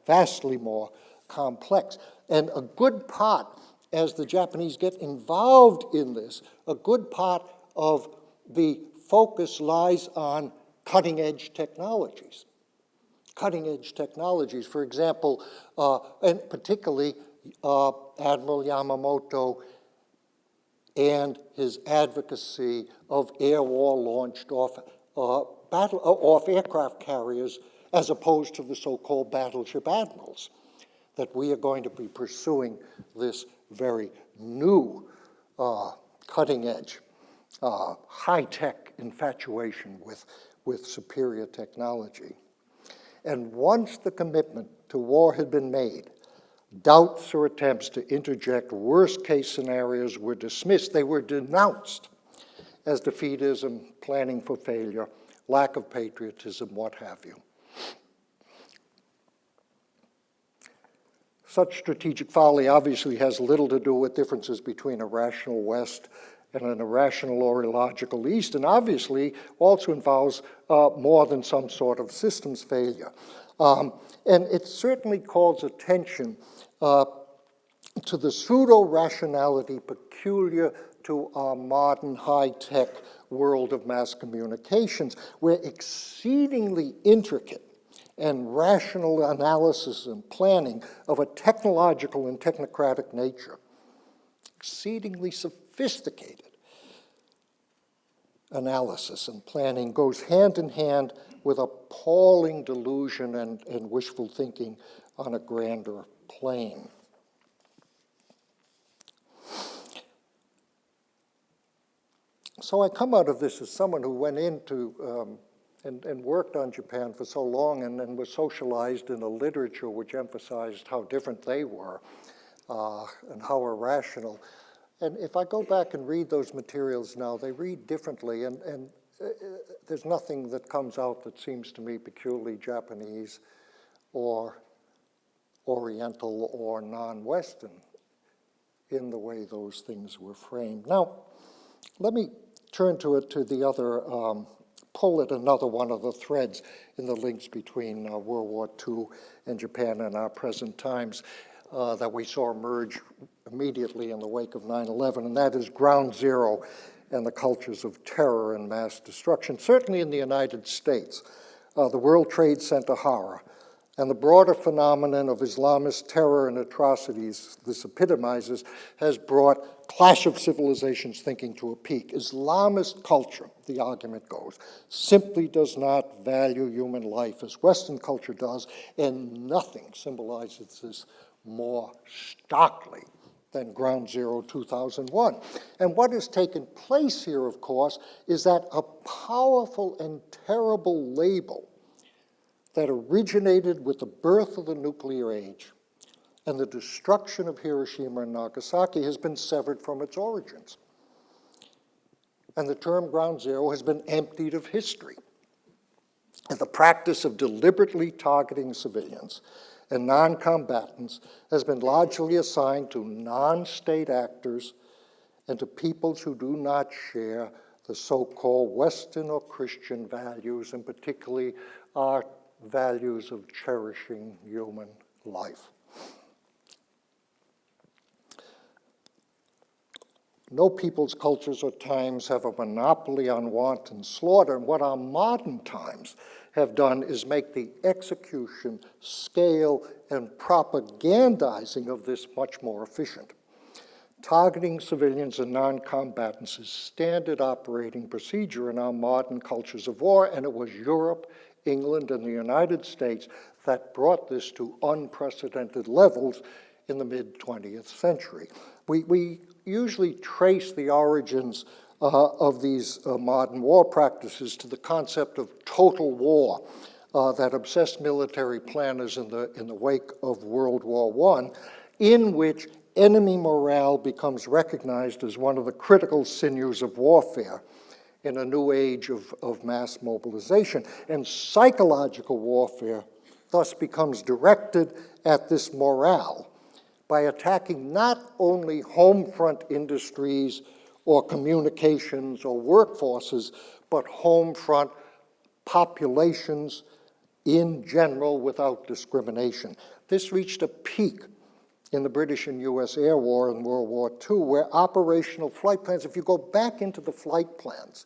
Speaker 2: vastly more complex. And a good part, as the Japanese get involved in this, a good part of the focus lies on cutting-edge technologies. Cutting-edge technologies, for example, and particularly Admiral Yamamoto and his advocacy of air war-launched off aircraft carriers as opposed to the so-called battleship admirals, that we are going to be pursuing this very new cutting-edge, high-tech infatuation with superior technology. And once the commitment to war had been made, doubts or attempts to interject worst-case scenarios were dismissed. They were denounced as defeatism, planning for failure, lack of patriotism, what have you. Such strategic folly obviously has little to do with differences between a rational West and an irrational or illogical East, and obviously also involves more than some sort of systems failure. And it certainly calls attention to the pseudo-rationality peculiar to our modern high-tech world of mass communications, where exceedingly intricate and rational analysis and planning of a technological and technocratic nature, exceedingly sophisticated analysis and planning goes hand in hand with appalling delusion and wishful thinking on a grander plane. So I come out of this as someone who went into and worked on Japan for so long and was socialized in a literature which emphasized how different they were and how irrational. And if I go back and read those materials now, they read differently, and there's nothing that comes out that seems to me peculiarly Japanese or Oriental or non-Western in the way those things were framed. Now, let me turn to the other, pull at another one of the threads in the links between World War II and Japan and our present times that we saw emerge immediately in the wake of 9/11, and that is ground zero and the cultures of terror and mass destruction. Certainly in the United States, the World Trade Center horror and the broader phenomenon of Islamist terror and atrocities this epitomizes has brought clash of civilizations thinking to a peak. Islamist culture, the argument goes, simply does not value human life as Western culture does, and nothing symbolizes this more starkly than Ground Zero 2001. And what has taken place here, of course, is that a powerful and terrible label that originated with the birth of the nuclear age and the destruction of Hiroshima and Nagasaki has been severed from its origins. And the term ground zero has been emptied of history. And the practice of deliberately targeting civilians and non-combatants has been largely assigned to non-state actors and to peoples who do not share the so-called Western or Christian values, and particularly our values of cherishing human life. No people's cultures or times have a monopoly on wanton slaughter, and what our modern times have done is make the execution, scale, and propagandizing of this much more efficient. Targeting civilians and non-combatants is standard operating procedure in our modern cultures of war, and it was Europe, England, and the United States that brought this to unprecedented levels in the mid-20th century. We usually trace the origins of these modern war practices to the concept of total war that obsessed military planners in the wake of World War I, in which enemy morale becomes recognized as one of the critical sinews of warfare in a new age of mass mobilization. And psychological warfare thus becomes directed at this morale by attacking not only home front industries or communications or workforces, but home front populations in general without discrimination. This reached a peak in the British and US air war in World War II, where operational flight plans, if you go back into the flight plans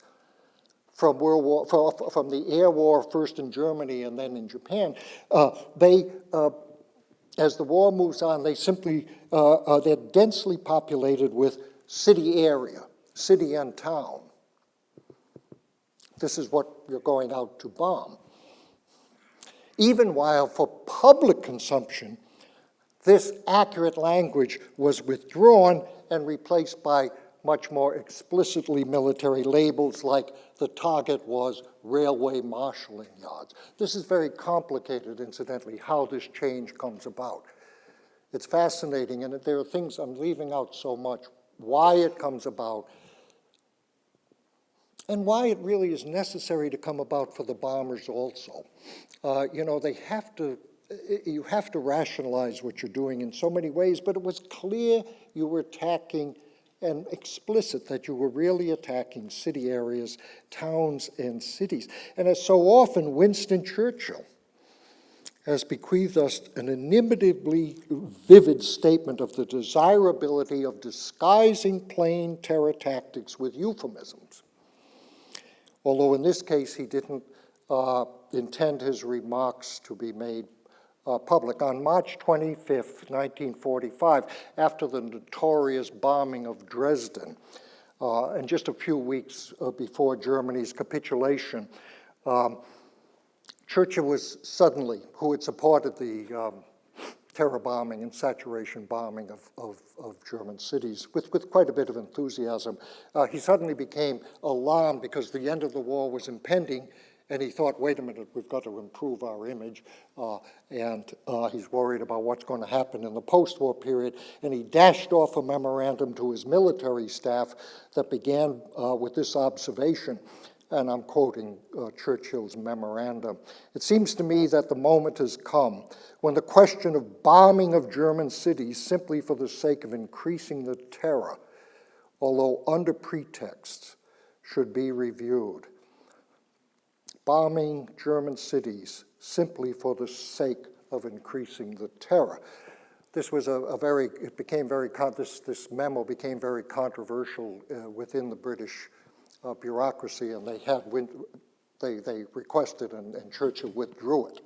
Speaker 2: from from the air war, first in Germany and then in Japan, as the war moves on, they simply, they're densely populated with city area, city and town. This is what you're going out to bomb. Even while for public consumption, this accurate language was withdrawn and replaced by much more explicitly military labels like the target was railway marshalling yards. This is very complicated, incidentally, how this change comes about. It's fascinating, and there are things I'm leaving out so much, why it comes about, and why it really is necessary to come about for the bombers also. You have to rationalize what you're doing in so many ways, but it was clear you were attacking and explicit that you were really attacking city areas, towns, and cities. And as so often, Winston Churchill has bequeathed us an inimitably vivid statement of the desirability of disguising plain terror tactics with euphemisms. Although in this case, he didn't intend his remarks to be made public. On March 25th, 1945, after the notorious bombing of Dresden, and just a few weeks before Germany's capitulation, Churchill was suddenly, who had supported the terror bombing and saturation bombing of German cities with quite a bit of enthusiasm. He suddenly became alarmed because the end of the war was impending, and he thought, wait a minute, we've got to improve our image, and he's worried about what's going to happen in the post-war period, and he dashed off a memorandum to his military staff that began with this observation, and I'm quoting Churchill's memorandum. It seems to me that the moment has come when the question of bombing of German cities simply for the sake of increasing the terror, although under pretexts, should be reviewed. Bombing German cities simply for the sake of increasing the terror. This was this memo became very controversial within the British bureaucracy, and they requested and Churchill withdrew it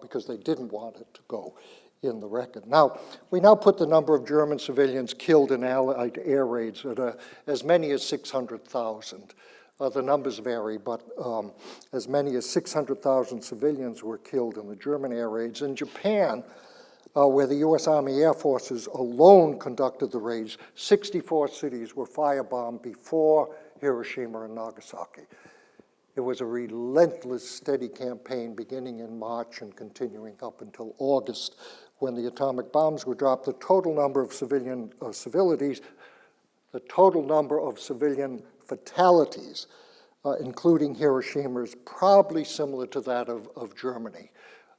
Speaker 2: because they didn't want it to go in the record. Now, we now put the number of German civilians killed in Allied air raids at as many as 600,000. The numbers vary, but as many as 600,000 civilians were killed in the German air raids. In Japan, where the U.S. Army Air Forces alone conducted the raids, 64 cities were firebombed before Hiroshima and Nagasaki. It was a relentless, steady campaign beginning in March and continuing up until August, when the atomic bombs were dropped. The total number of civilian fatalities, including Hiroshima, is probably similar to that of Germany.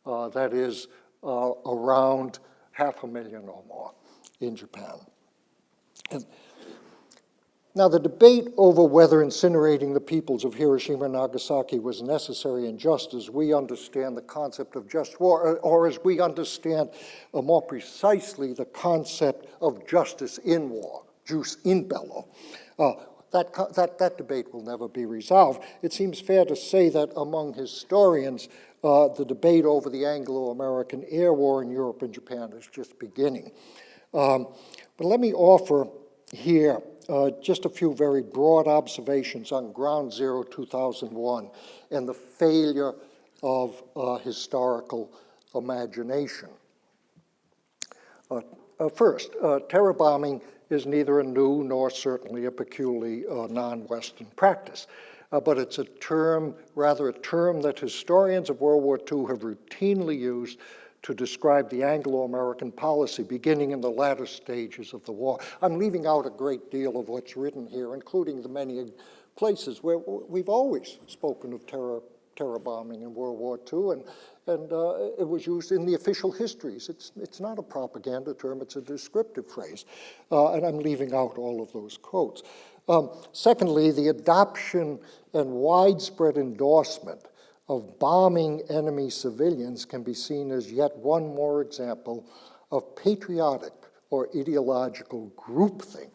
Speaker 2: That is around 500,000 or more in Japan. Now, the debate over whether incinerating the peoples of Hiroshima and Nagasaki was necessary and just as we understand the concept of just war, or as we understand more precisely the concept of justice in war, jus in bello, that debate will never be resolved. It seems fair to say that among historians, the debate over the Anglo-American air war in Europe and Japan is just beginning. But let me offer here just a few very broad observations on Ground Zero 2001 and the failure of historical imagination. First, terror bombing is neither a new nor certainly a peculiarly non-Western practice, but it's a term that historians of World War II have routinely used to describe the Anglo-American policy beginning in the latter stages of the war. I'm leaving out a great deal of what's written here, including the many places where we've always spoken of terror bombing in World War II, and it was used in the official histories. It's not a propaganda term, it's a descriptive phrase, and I'm leaving out all of those quotes. Secondly, the adoption and widespread endorsement of bombing enemy civilians can be seen as yet one more example of patriotic or ideological groupthink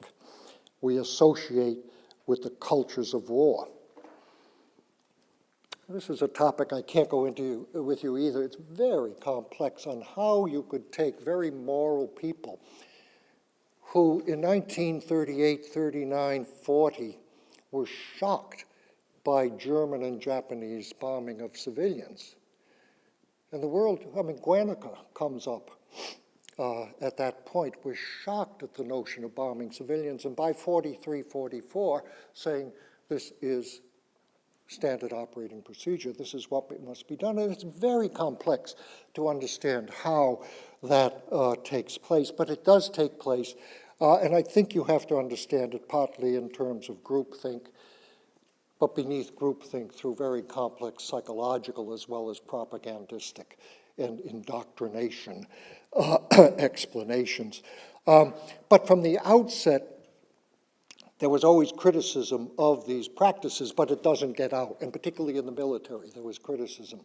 Speaker 2: we associate with the cultures of war. This is a topic I can't go into with you either. It's very complex on how you could take very moral people who in 1938, 39, 40 were shocked by German and Japanese bombing of civilians. And the world, Guernica comes up at that point. We're shocked at the notion of bombing civilians, and by 43, 44, saying this is standard operating procedure. This is what must be done. And it's very complex to understand how that takes place, but it does take place. And I think you have to understand it partly in terms of groupthink, but beneath groupthink through very complex psychological as well as propagandistic and indoctrination explanations. But from the outset, there was always criticism of these practices, but it doesn't get out, and particularly in the military, there was criticism.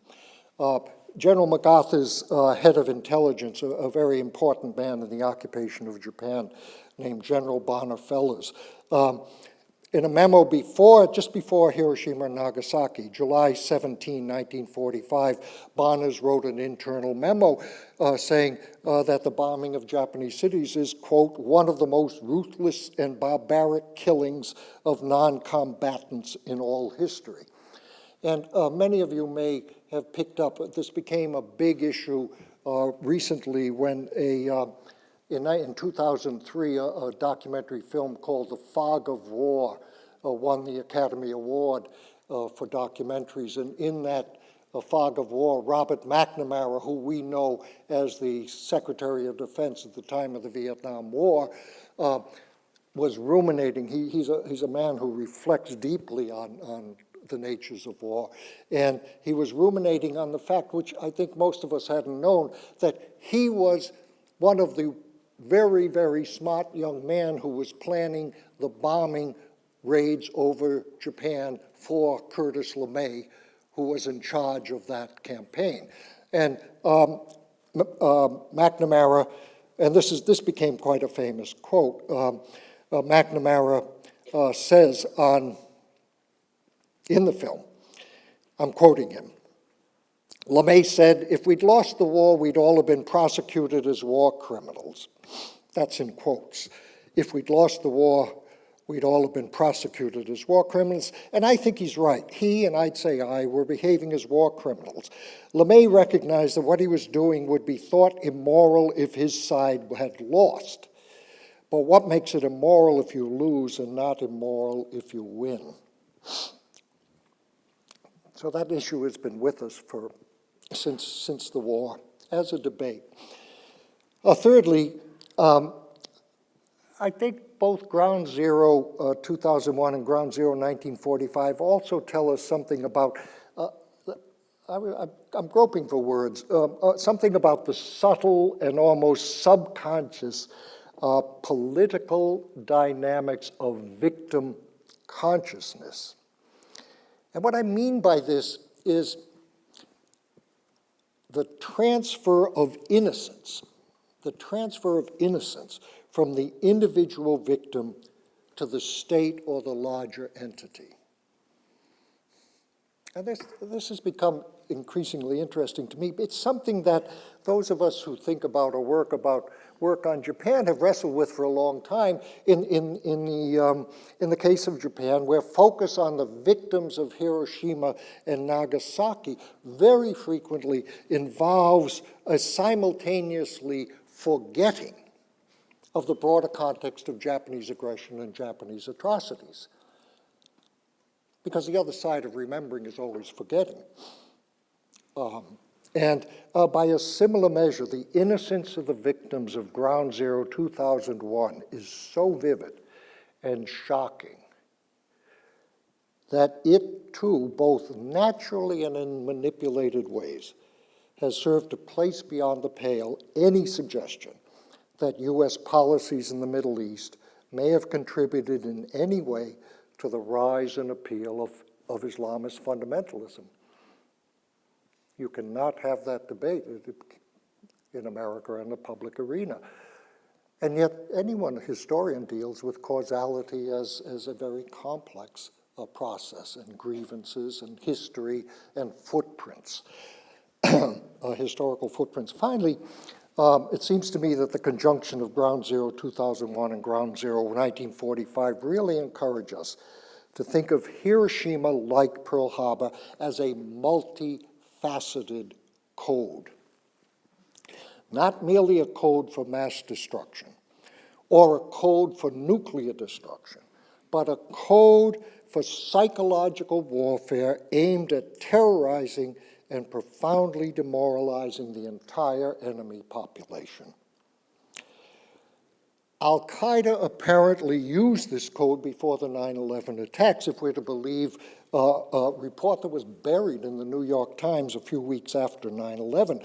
Speaker 2: General MacArthur's head of intelligence, a very important man in the occupation of Japan, named General Bonner Fellers, in a memo just before Hiroshima and Nagasaki, July 17, 1945, Bonners wrote an internal memo saying that the bombing of Japanese cities is, quote, one of the most ruthless and barbaric killings of non-combatants in all history. And many of you may have picked up, this became a big issue recently when in 2003, a documentary film called The Fog of War won the Academy Award for documentaries. And in that Fog of War, Robert McNamara, who we know as the Secretary of Defense at the time of the Vietnam War, was ruminating. He's a man who reflects deeply on the natures of war. And he was ruminating on the fact, which I think most of us hadn't known, that he was one of the very, very smart young men who was planning the bombing raids over Japan for Curtis LeMay, who was in charge of that campaign. And McNamara, and this became quite a famous quote, McNamara says in the film, I'm quoting him, LeMay said, "If we'd lost the war, we'd all have been prosecuted as war criminals." That's in quotes. If we'd lost the war, we'd all have been prosecuted as war criminals. And I think he's right. He, and I'd say I, were behaving as war criminals. LeMay recognized that what he was doing would be thought immoral if his side had lost. But what makes it immoral if you lose and not immoral if you win? So that issue has been with us since the war as a debate. Thirdly, I think both Ground Zero 2001 and Ground Zero 1945 also tell us something about, I'm groping for words, something about the subtle and almost subconscious political dynamics of victim consciousness. And what I mean by this is the transfer of innocence from the individual victim to the state or the larger entity. And this has become increasingly interesting to me. It's something that those of us who think about or work on Japan have wrestled with for a long time. In the case of Japan, where focus on the victims of Hiroshima and Nagasaki very frequently involves a simultaneously forgetting of the broader context of Japanese aggression and Japanese atrocities. Because the other side of remembering is always forgetting. And by a similar measure, the innocence of the victims of Ground Zero 2001 is so vivid and shocking that it too, both naturally and in manipulated ways, has served to place beyond the pale any suggestion that U.S. policies in the Middle East may have contributed in any way to the rise and appeal of Islamist fundamentalism. You cannot have that debate in America in the public arena. And yet anyone, a historian, deals with causality as a very complex process, and grievances and history and footprints, historical footprints. Finally, it seems to me that the conjunction of Ground Zero 2001 and Ground Zero 1945 really encourage us to think of Hiroshima, like Pearl Harbor, as a multifaceted code. Not merely a code for mass destruction or a code for nuclear destruction, but a code for psychological warfare aimed at terrorizing and profoundly demoralizing the entire enemy population. Al-Qaeda apparently used this code before the 9/11 attacks, if we're to believe a report that was buried in the New York Times a few weeks after 9/11.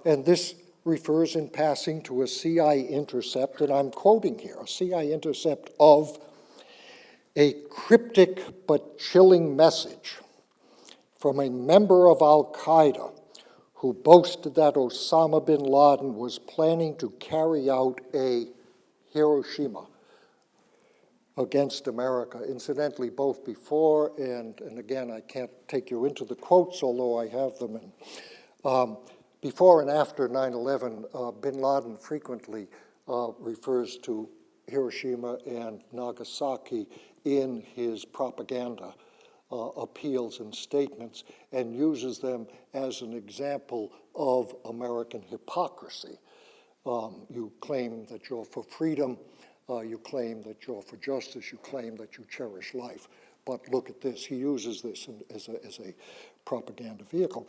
Speaker 2: And this refers in passing to a CIA intercept, and I'm quoting here, a CIA intercept of a cryptic but chilling message from a member of Al-Qaeda who boasted that Osama bin Laden was planning to carry out a Hiroshima against America. Incidentally, both before and again, I can't take you into the quotes, although I have them. Before and after 9/11, bin Laden frequently refers to Hiroshima and Nagasaki in his propaganda appeals and statements, and uses them as an example of American hypocrisy. You claim that you're for freedom, you claim that you're for justice, you claim that you cherish life. But look at this, he uses this as a propaganda vehicle.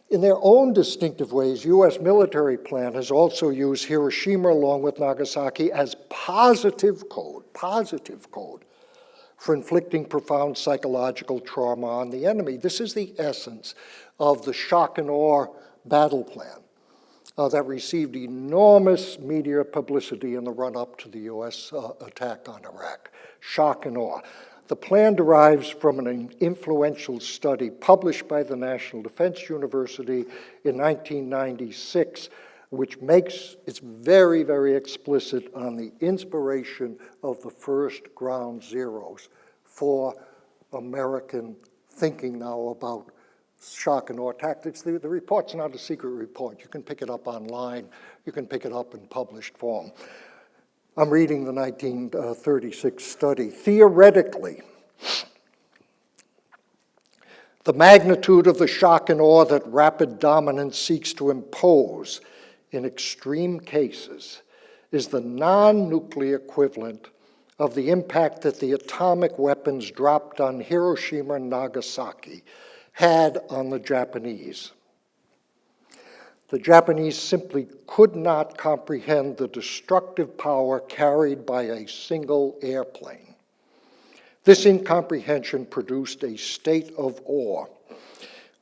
Speaker 2: In their own distinctive ways, US military planners also use Hiroshima along with Nagasaki as positive code for inflicting profound psychological trauma on the enemy. This is the essence of the shock and awe battle plan that received enormous media publicity in the run-up to the US attack on Iraq. Shock and awe. The plan derives from an influential study published by the National Defense University in 1996, which makes it very, very explicit on the inspiration of the first ground zeros for American thinking now about shock and awe tactics. The report's not a secret report. You can pick it up online. You can pick it up in published form. I'm reading the 1936 study. Theoretically, the magnitude of the shock and awe that rapid dominance seeks to impose in extreme cases is the non-nuclear equivalent of the impact that the atomic weapons dropped on Hiroshima and Nagasaki had on the Japanese. The Japanese simply could not comprehend the destructive power carried by a single airplane. This incomprehension produced a state of awe.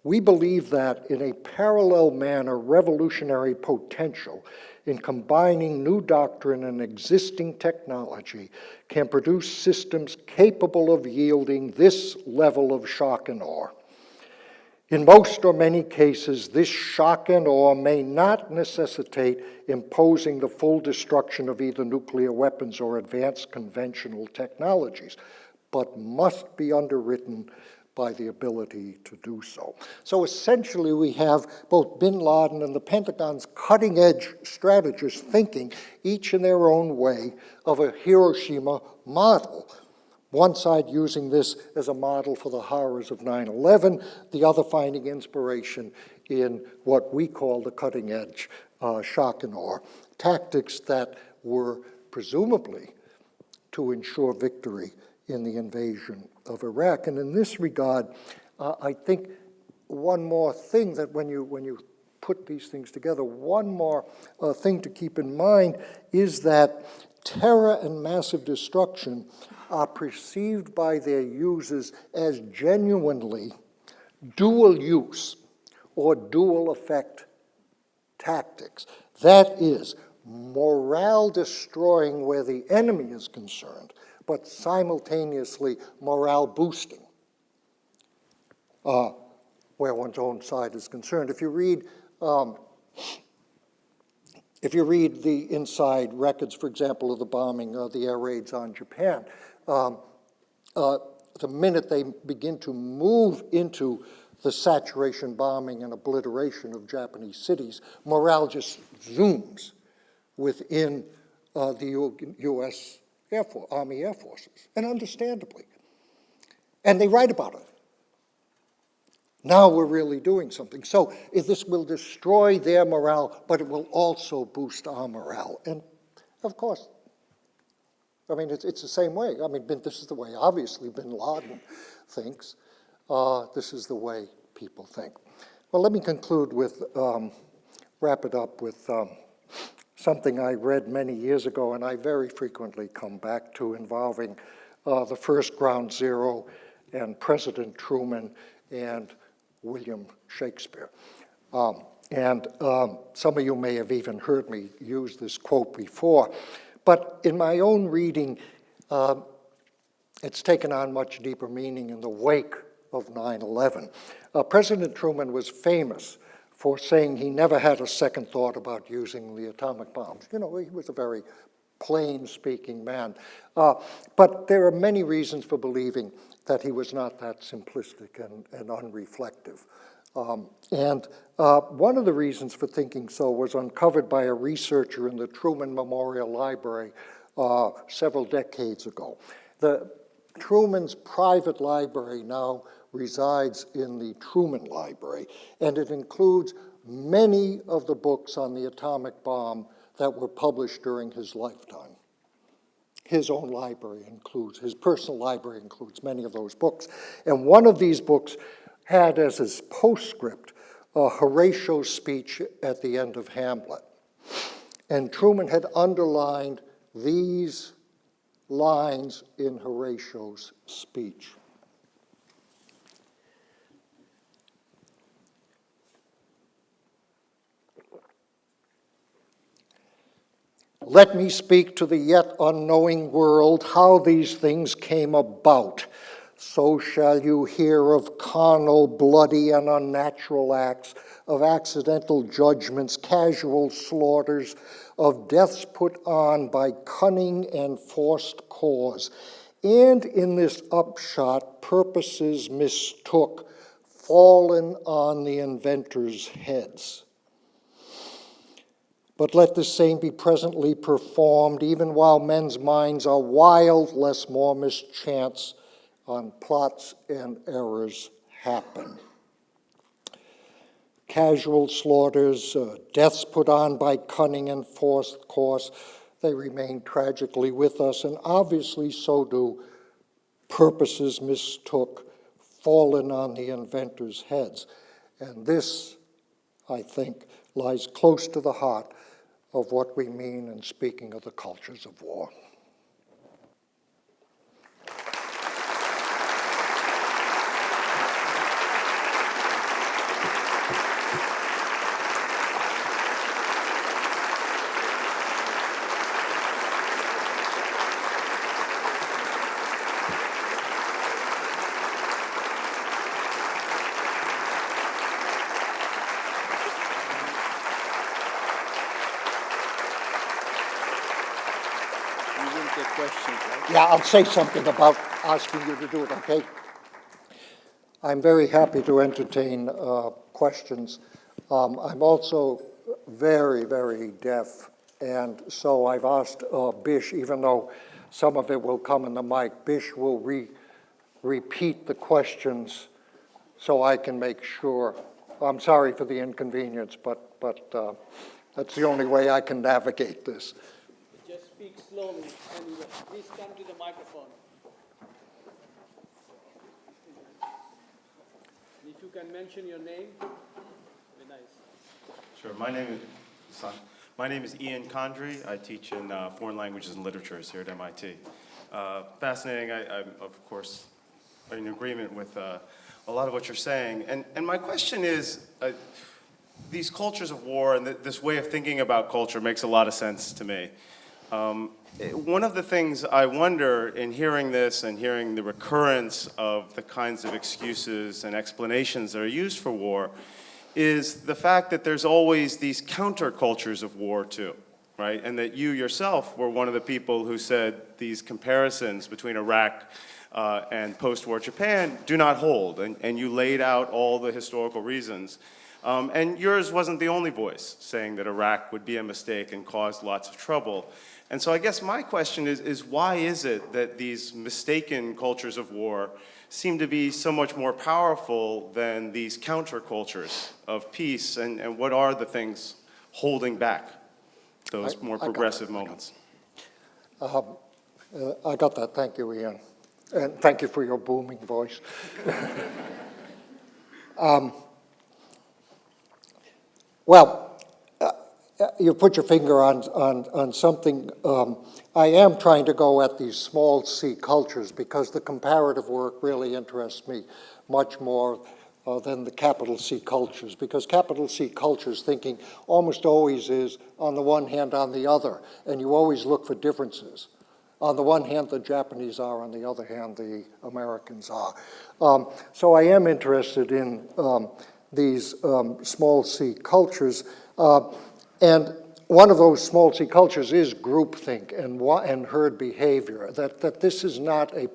Speaker 2: We believe that, in a parallel manner, revolutionary potential in combining new doctrine and existing technology can produce systems capable of yielding this level of shock and awe. In most or many cases, this shock and awe may not necessitate imposing the full destruction of either nuclear weapons or advanced conventional technologies, but must be underwritten by the ability to do so. So essentially, we have both bin Laden and the Pentagon's cutting-edge strategists thinking, each in their own way, of a Hiroshima model. One side using this as a model for the horrors of 9/11, the other finding inspiration in what we call the cutting-edge shock and awe tactics that were presumably to ensure victory in the invasion of Iraq. And in this regard, I think one more thing that when you put these things together, one more thing to keep in mind is that terror and massive destruction are perceived by their users as genuinely dual use or dual effect tactics. That is, morale destroying where the enemy is concerned, but simultaneously morale boosting where one's own side is concerned. If you read the inside records, for example, of the bombing, the air raids on Japan, the minute they begin to move into the saturation bombing and obliteration of Japanese cities, morale just zooms within the U.S. Army Air Forces, and understandably. And they write about it. Now we're really doing something. So this will destroy their morale, but it will also boost our morale. And of course, I mean, it's the same way. I mean, this is the way, obviously, bin Laden thinks. This is the way people think. Well, let me conclude with, wrap it up with something I read many years ago, and I very frequently come back to, involving the first ground zero and President Truman and William Shakespeare. And some of you may have even heard me use this quote before, but in my own reading, it's taken on much deeper meaning in the wake of 9/11. President Truman was famous for saying he never had a second thought about using the atomic bombs. You know, he was a very plain-speaking man. But there are many reasons for believing that he was not that simplistic and unreflective. And one of the reasons for thinking so was uncovered by a researcher in the Truman Memorial Library several decades ago. Truman's private library now resides in the Truman Library, and it includes many of the books on the atomic bomb that were published during his lifetime. His own library includes, his personal library includes many of those books. And one of these books had as his postscript Horatio's speech at the end of Hamlet. And Truman had underlined these lines in Horatio's speech. Let me speak to the yet unknowing world how these things came about. So shall you hear of carnal, bloody, and unnatural acts, of accidental judgments, casual slaughters, of deaths put on by cunning and forced cause, and in this upshot purposes mistook, fallen on the inventors' heads. But let the same be presently performed, even while men's minds are wild, lest more mischance on plots and errors happen. Casual slaughters, deaths put on by cunning and forced cause, they remain tragically with us, and obviously so do purposes mistook, fallen on the inventors' heads. And this, I think, lies close to the heart of what we mean in speaking of the cultures of war.
Speaker 1: Questions, right?
Speaker 2: Yeah, I'll say something about asking you to do it, okay? I'm very happy to entertain questions. I'm also very, very deaf, and so I've asked Bish, even though some of it will come in the mic, Bish will repeat the questions so I can make sure. I'm sorry for the inconvenience, but that's the only way I can navigate this.
Speaker 1: Just speak slowly, and please come to the microphone. If you can mention your name, be nice.
Speaker 3: Sure. My name is Ian Condry. I teach in foreign languages and literatures here at MIT. Fascinating. I'm, of course, in agreement with a lot of what you're saying. And my question is, these cultures of war and this way of thinking about culture makes a lot of sense to me. One of the things I wonder in hearing this and hearing the recurrence of the kinds of excuses and explanations that are used for war is the fact that there's always these countercultures of war too, right? And that you yourself were one of the people who said these comparisons between Iraq and post-war Japan do not hold, and you laid out all the historical reasons. And yours wasn't the only voice saying that Iraq would be a mistake and caused lots of trouble. And so I guess my question is why is it that these mistaken cultures of war seem to be so much more powerful than these countercultures of peace, and what are the things holding back those more progressive moments?
Speaker 2: I got that. Thank you, Ian. And thank you for your booming voice. Well, you put your finger on something. I am trying to go at these small C cultures because the comparative work really interests me much more than the capital C cultures, because capital C cultures thinking almost always is on the one hand, on the other, and you always look for differences. On the one hand, the Japanese are, on the other hand, the Americans are. So I am interested in these small C cultures. And one of those small C cultures is groupthink and herd behavior, that this is not a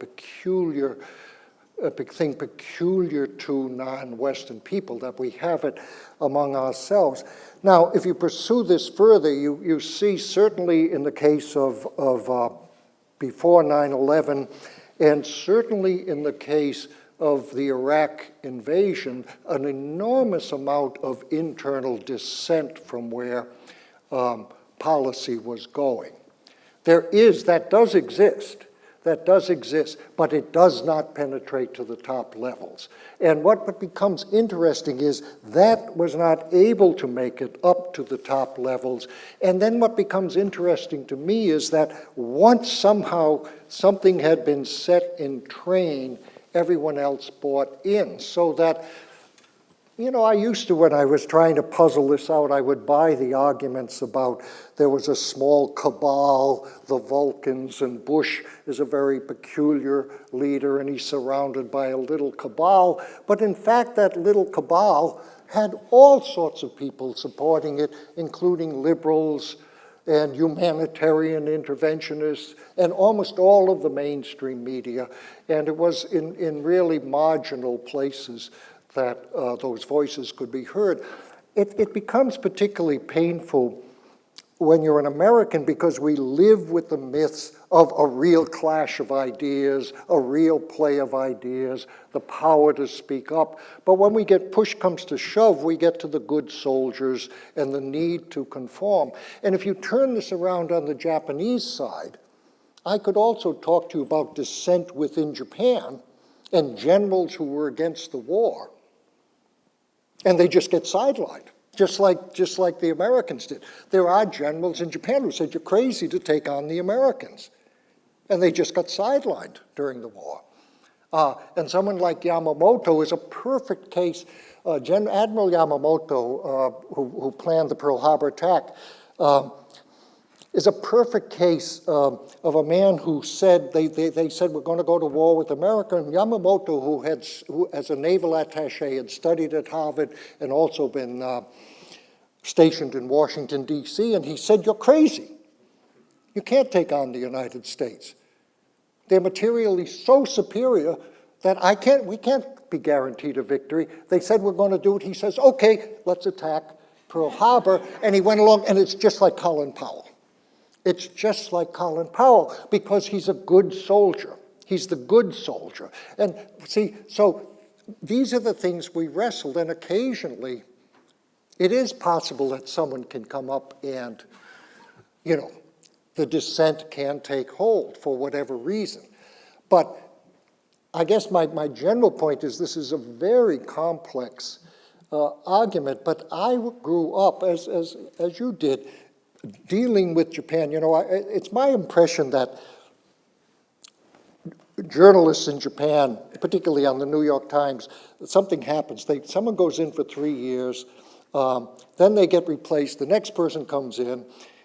Speaker 2: thing peculiar to non-Western people, that we have it among ourselves. Now, if you pursue this further, you see certainly in the case of before 9/11, and certainly in the case of the Iraq invasion, an enormous amount of internal dissent from where policy was going. That does exist, but it does not penetrate to the top levels. And what becomes interesting is that was not able to make it up to the top levels. And then what becomes interesting to me is that once somehow something had been set in train, everyone else bought in. So that, you know, I used to, when I was trying to puzzle this out, I would buy the arguments about there was a small cabal, the Vulcans, and Bush is a very peculiar leader, and he's surrounded by a little cabal. But in fact, that little cabal had all sorts of people supporting it, including liberals and humanitarian interventionists, and almost all of the mainstream media. And it was in really marginal places that those voices could be heard. It becomes particularly painful when you're an American because we live with the myths of a real clash of ideas, a real play of ideas, the power to speak up. But when we get push comes to shove, we get to the good soldiers and the need to conform. And if you turn this around on the Japanese side, I could also talk to you about dissent within Japan and generals who were against the war. And they just get sidelined, just like the Americans did. There are generals in Japan who said, you're crazy to take on the Americans. And they just got sidelined during the war. And someone like Yamamoto is a perfect case. Admiral Yamamoto, who planned the Pearl Harbor attack, is a perfect case of a man who said, they said, we're going to go to war with America. And Yamamoto, who as a naval attaché had studied at Harvard and also been stationed in Washington, D.C., and he said, you're crazy. You can't take on the United States. They're materially so superior that we can't be guaranteed a victory. They said, we're going to do it. He says, okay, let's attack Pearl Harbor. And he went along, and it's just like Colin Powell. It's just like Colin Powell because he's a good soldier. He's the good soldier. And see, so these are the things we wrestled, and occasionally it is possible that someone can come up and, you know, the dissent can take hold for whatever reason. But I guess my general point is this is a very complex argument, but I grew up, as you did, dealing with Japan. You know, it's my impression that journalists in Japan, particularly on the New York Times, something happens. Someone goes in for 3 years, then they get replaced, the next person comes in,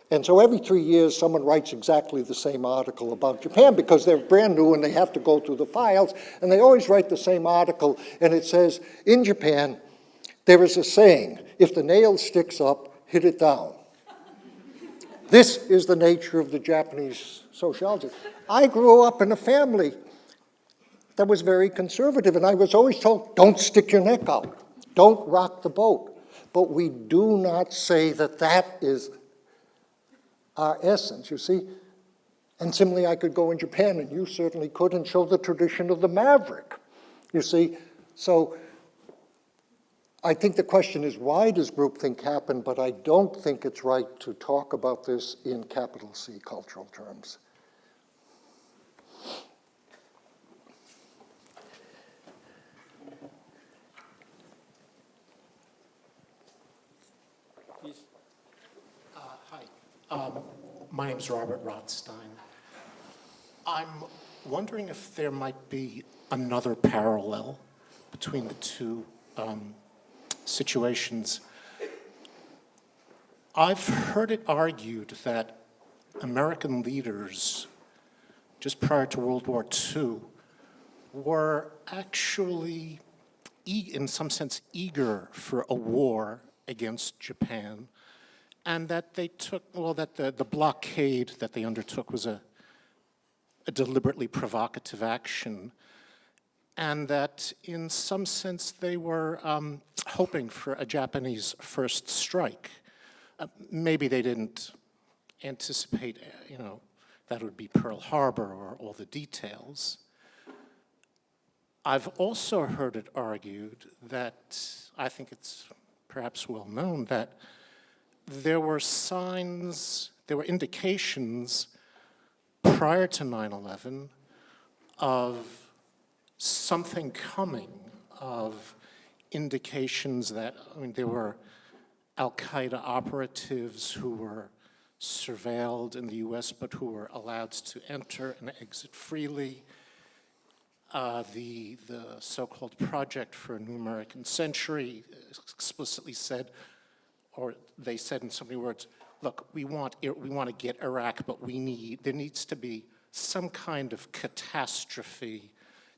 Speaker 2: and so every 3 years someone writes exactly the same article about Japan because they're brand new and they have to go through the files, and they always write the same article, and it says, in Japan, there is a saying, if the nail sticks up, hit it down. This is the nature of the Japanese sociology. I grew up in a family that was very conservative, and I was always told, don't stick your neck out, don't rock the boat. But we do not say that that is our essence, you see. And similarly, I could go in Japan, and you certainly could, and show the tradition of the maverick, you see. So I think the question is, why does groupthink happen? But I don't think it's right to talk about this in capital C cultural terms.
Speaker 1: Please.
Speaker 4: Hi, my name's Robert Rothstein. I'm wondering if there might be another parallel between the two situations. I've heard it argued that American leaders, just prior to World War II, were actually, in some sense, eager for a war against Japan, and that they took, well, that the blockade that they undertook was a deliberately provocative action, and that in some sense they were hoping for a Japanese first strike. Maybe they didn't anticipate, that it would be Pearl Harbor or all the details. I've also heard it argued that, I think it's perhaps well known, that there were signs, there were indications prior to 9/11 of something coming, of indications that, I mean, there were Al-Qaeda operatives who were surveilled in the US but who were allowed to enter and exit freely. The so-called Project for a New American Century explicitly said, or they said in so many words, look, we want to get Iraq, but there needs to be some kind of catastrophe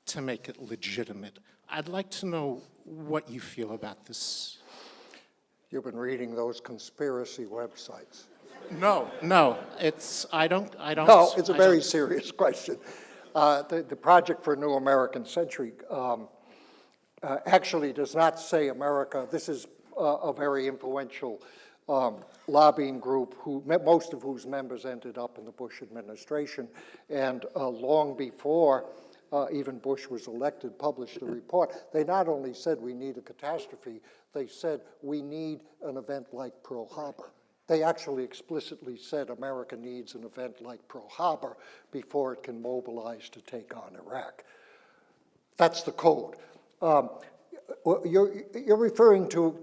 Speaker 4: to make it legitimate. I'd like to know what you feel about this.
Speaker 2: You've been reading those conspiracy websites.
Speaker 4: No, I don't.
Speaker 2: No, it's a very serious question. The Project for a New American Century actually does not say America. This is a very influential lobbying group, most of whose members ended up in the Bush administration, and long before even Bush was elected, published a report. They not only said we need a catastrophe, they said we need an event like Pearl Harbor. They actually explicitly said America needs an event like Pearl Harbor before it can mobilize to take on Iraq. That's the code. You're referring to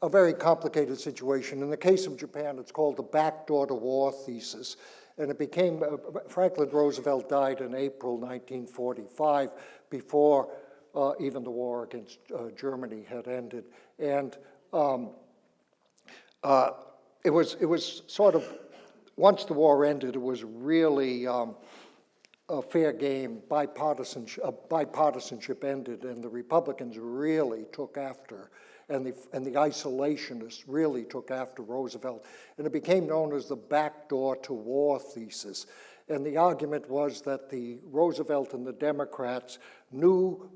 Speaker 2: a very complicated situation. In the case of Japan, it's called the backdoor to war thesis. And it became, Franklin Roosevelt died in April 1945, before even the war against Germany had ended. And it was sort of, once the war ended, it was really a fair game. Bipartisanship ended, and the Republicans really took after, and the isolationists really took after Roosevelt. And it became known as the backdoor to war thesis. And the argument was that the Roosevelt and the Democrats knew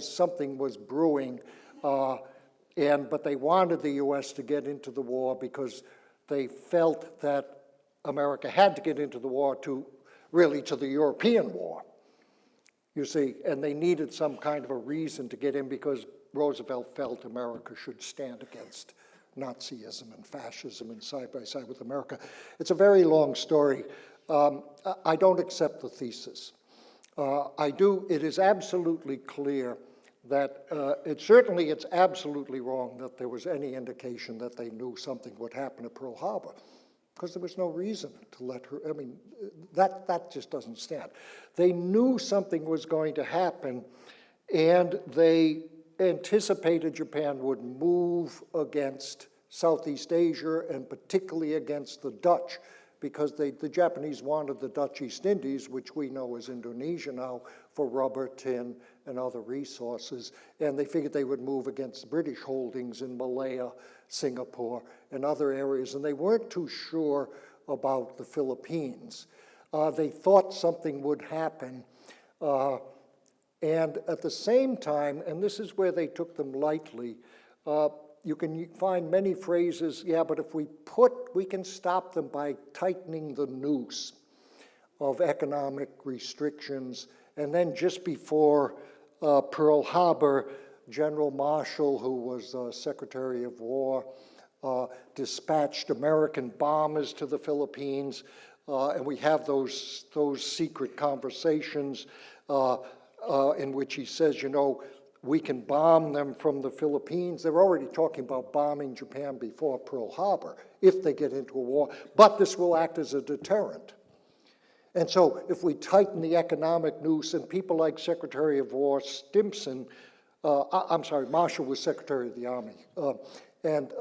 Speaker 2: something was brewing, but they wanted the U.S. to get into the war because they felt that America had to get into the war to the European war, you see, and they needed some kind of a reason to get in because Roosevelt felt America should stand against Nazism and fascism and side by side with America. It's a very long story. I don't accept the thesis. It is absolutely clear that it's absolutely wrong that there was any indication that they knew something would happen at Pearl Harbor, because there was no reason to let her, I mean, that just doesn't stand. They knew something was going to happen, and they anticipated Japan would move against Southeast Asia, and particularly against the Dutch, because the Japanese wanted the Dutch East Indies, which we know as Indonesia now, for rubber, tin, and other resources. And they figured they would move against British holdings in Malaya, Singapore, and other areas. And they weren't too sure about the Philippines. They thought something would happen. And at the same time, and this is where they took them lightly, you can find many phrases, yeah, but if we can stop them by tightening the noose of economic restrictions. And then just before Pearl Harbor, General Marshall, who was Secretary of War, dispatched American bombers to the Philippines, and we have those secret conversations in which he says, we can bomb them from the Philippines. They're already talking about bombing Japan before Pearl Harbor, if they get into a war, but this will act as a deterrent. And so if we tighten the economic noose, and people like Secretary of War Stimson, Marshall was Secretary of the Army, and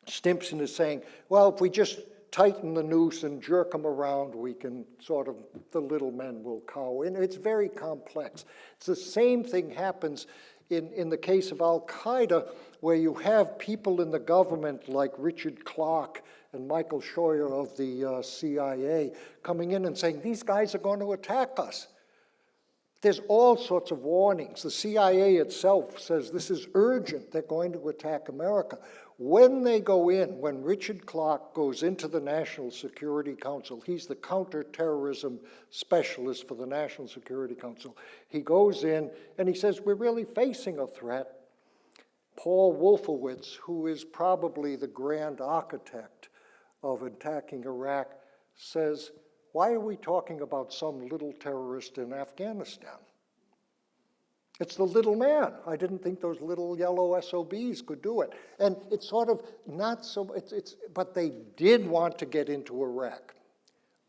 Speaker 2: Stimson is saying, well, if we just tighten the noose and jerk them around, we can the little men will cower. And it's very complex. It's the same thing happens in the case of Al-Qaeda, where you have people in the government like Richard Clark and Michael Scheuer of the CIA coming in and saying, these guys are going to attack us. There's all sorts of warnings. The CIA itself says this is urgent. They're going to attack America. When they go in, when Richard Clarke goes into the National Security Council, he's the counterterrorism specialist for the National Security Council. He goes in and he says, we're really facing a threat. Paul Wolfowitz, who is probably the grand architect of attacking Iraq, says, why are we talking about some little terrorist in Afghanistan? It's the little man. I didn't think those little yellow SOBs could do it. And it's sort of not so, but they did want to get into Iraq.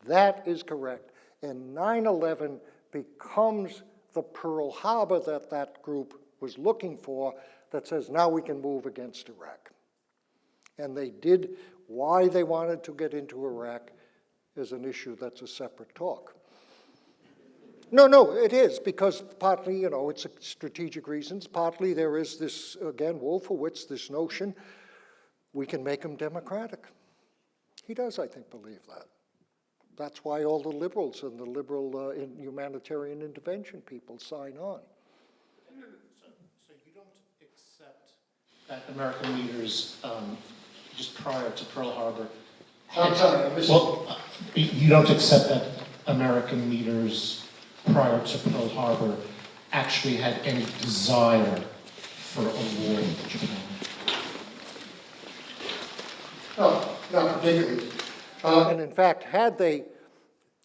Speaker 2: That is correct. And 9/11 becomes the Pearl Harbor that that group was looking for, that says now we can move against Iraq. And they did. Why they wanted to get into Iraq is an issue that's a separate talk. No, it is, because partly, you know, it's strategic reasons. Partly there is this, again, Wolfowitz, this notion, we can make him democratic. He does, I think, believe that. That's why all the liberals and the liberal humanitarian intervention people sign on.
Speaker 4: So you don't accept that American leaders, just prior to Pearl Harbor, you don't accept that American leaders prior to Pearl Harbor actually had any desire for a war with Japan?
Speaker 2: No, not particularly. And in fact, had they,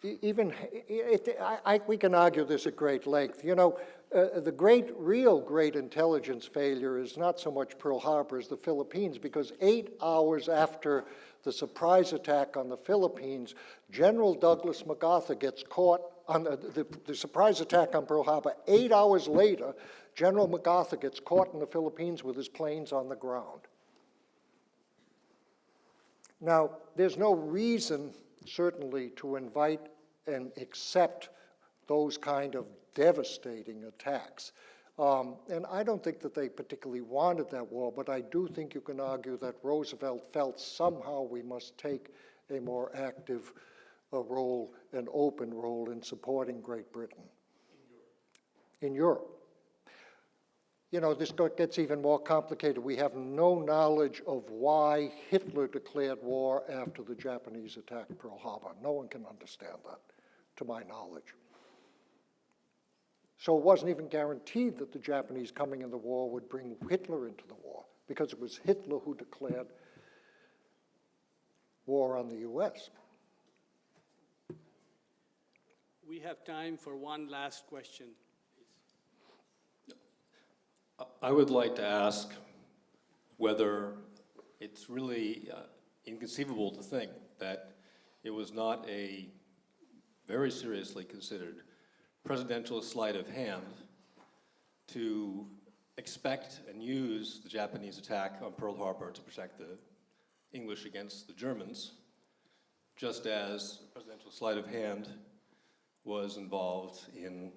Speaker 2: we can argue this at great length. You know, the real great intelligence failure is not so much Pearl Harbor as the Philippines, because 8 hours after the surprise attack on the Philippines, General Douglas MacArthur gets caught on the surprise attack on Pearl Harbor. 8 hours later, General MacArthur gets caught in the Philippines with his planes on the ground. Now, there's no reason, certainly, to invite and accept those kind of devastating attacks. And I don't think that they particularly wanted that war, but I do think you can argue that Roosevelt felt somehow we must take a more active role, an open role in supporting Great Britain. In Europe. You know, this gets even more complicated. We have no knowledge of why Hitler declared war after the Japanese attacked Pearl Harbor. No one can understand that, to my knowledge. So it wasn't even guaranteed that the Japanese coming in the war would bring Hitler into the war, because it was Hitler who declared war on the US.
Speaker 1: We have time for one last question.
Speaker 5: I would like to ask whether it's really inconceivable to think that it was not a very seriously considered presidential sleight of hand to expect and use the Japanese attack on Pearl Harbor to protect the English against the Germans, just as presidential sleight of hand was involved in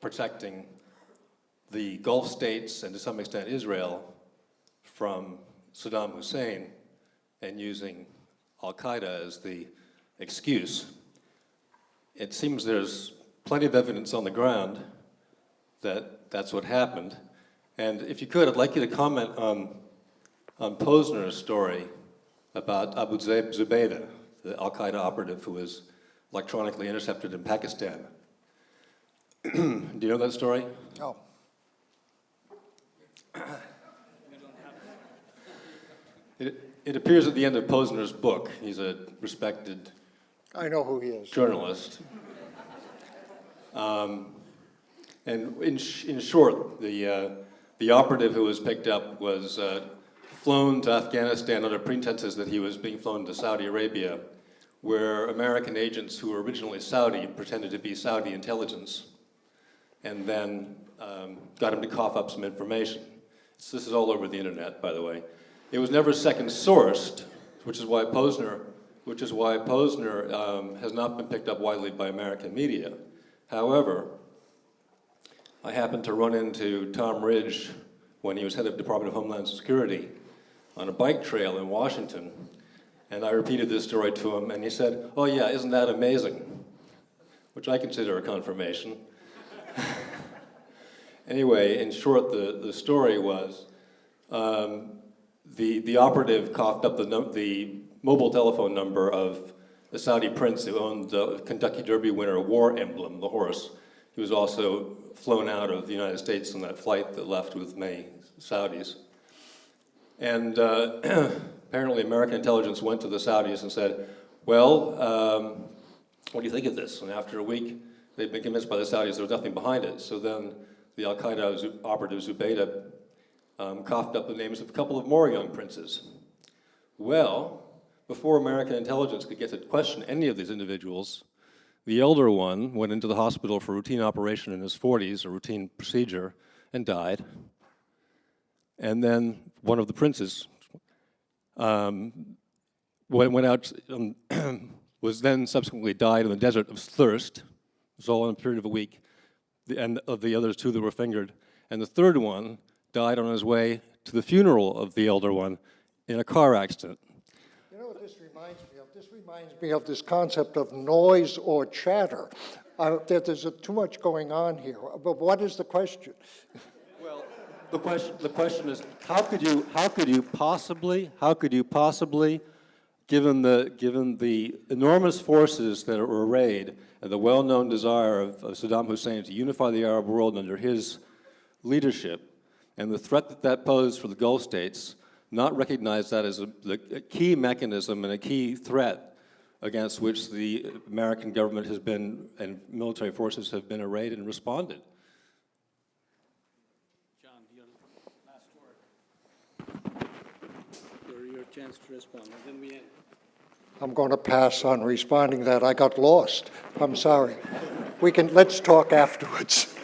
Speaker 5: protecting the Gulf states and to some extent Israel from Saddam Hussein and using Al-Qaeda as the excuse. It seems there's plenty of evidence on the ground that that's what happened. And if you could, I'd like you to comment on Posner's story about Abu Zubaydah, the Al-Qaeda operative who was electronically intercepted in Pakistan. Do you know that story?
Speaker 2: No.
Speaker 5: It appears at the end of Posner's book. He's a respected
Speaker 2: I know who he is.
Speaker 5: journalist. And in short, the operative who was picked up was flown to Afghanistan under pretenses that he was being flown to Saudi Arabia, where American agents who were originally Saudi pretended to be Saudi intelligence, and then got him to cough up some information. This is all over the internet, by the way. It was never second sourced, which is why Posner has not been picked up widely by American media. However, I happened to run into Tom Ridge when he was head of Department of Homeland Security on a bike trail in Washington, and I repeated this story to him, and he said, "Oh yeah, isn't that amazing?" which I consider a confirmation. Anyway, in short, the story was the operative coughed up the mobile telephone number of the Saudi prince who owned the Kentucky Derby winner war emblem, the horse. He was also flown out of the United States on that flight that left with many Saudis. And apparently American intelligence went to the Saudis and said, well, what do you think of this? And after a week, they'd been convinced by the Saudis there was nothing behind it. So then the al-Qaeda operative Zubaydah coughed up the names of a couple of more young princes. Well, before American intelligence could get to question any of these individuals, the elder one went into the hospital for routine operation in his 40s, a routine procedure, and died. And then one of the princes went out, was then subsequently died in the desert of thirst. It was all in a period of a week. And of the others two that were fingered. And the third one died on his way to the funeral of the elder one in a car accident.
Speaker 2: You know what this reminds me of? This reminds me of this concept of noise or chatter. There's too much going on here. But what is the question?
Speaker 5: Well, the question is, how could you possibly, given the enormous forces that are arrayed and the well-known desire of Saddam Hussein to unify the Arab world under his leadership, and the threat that posed for the Gulf states, not recognize that as a key mechanism and a key threat against which the American government has been, and military forces have been arrayed and responded.
Speaker 1: John, your last word. Your chance to respond, and then we end.
Speaker 2: I'm going to pass on responding that. I got lost. I'm sorry. Let's talk afterwards.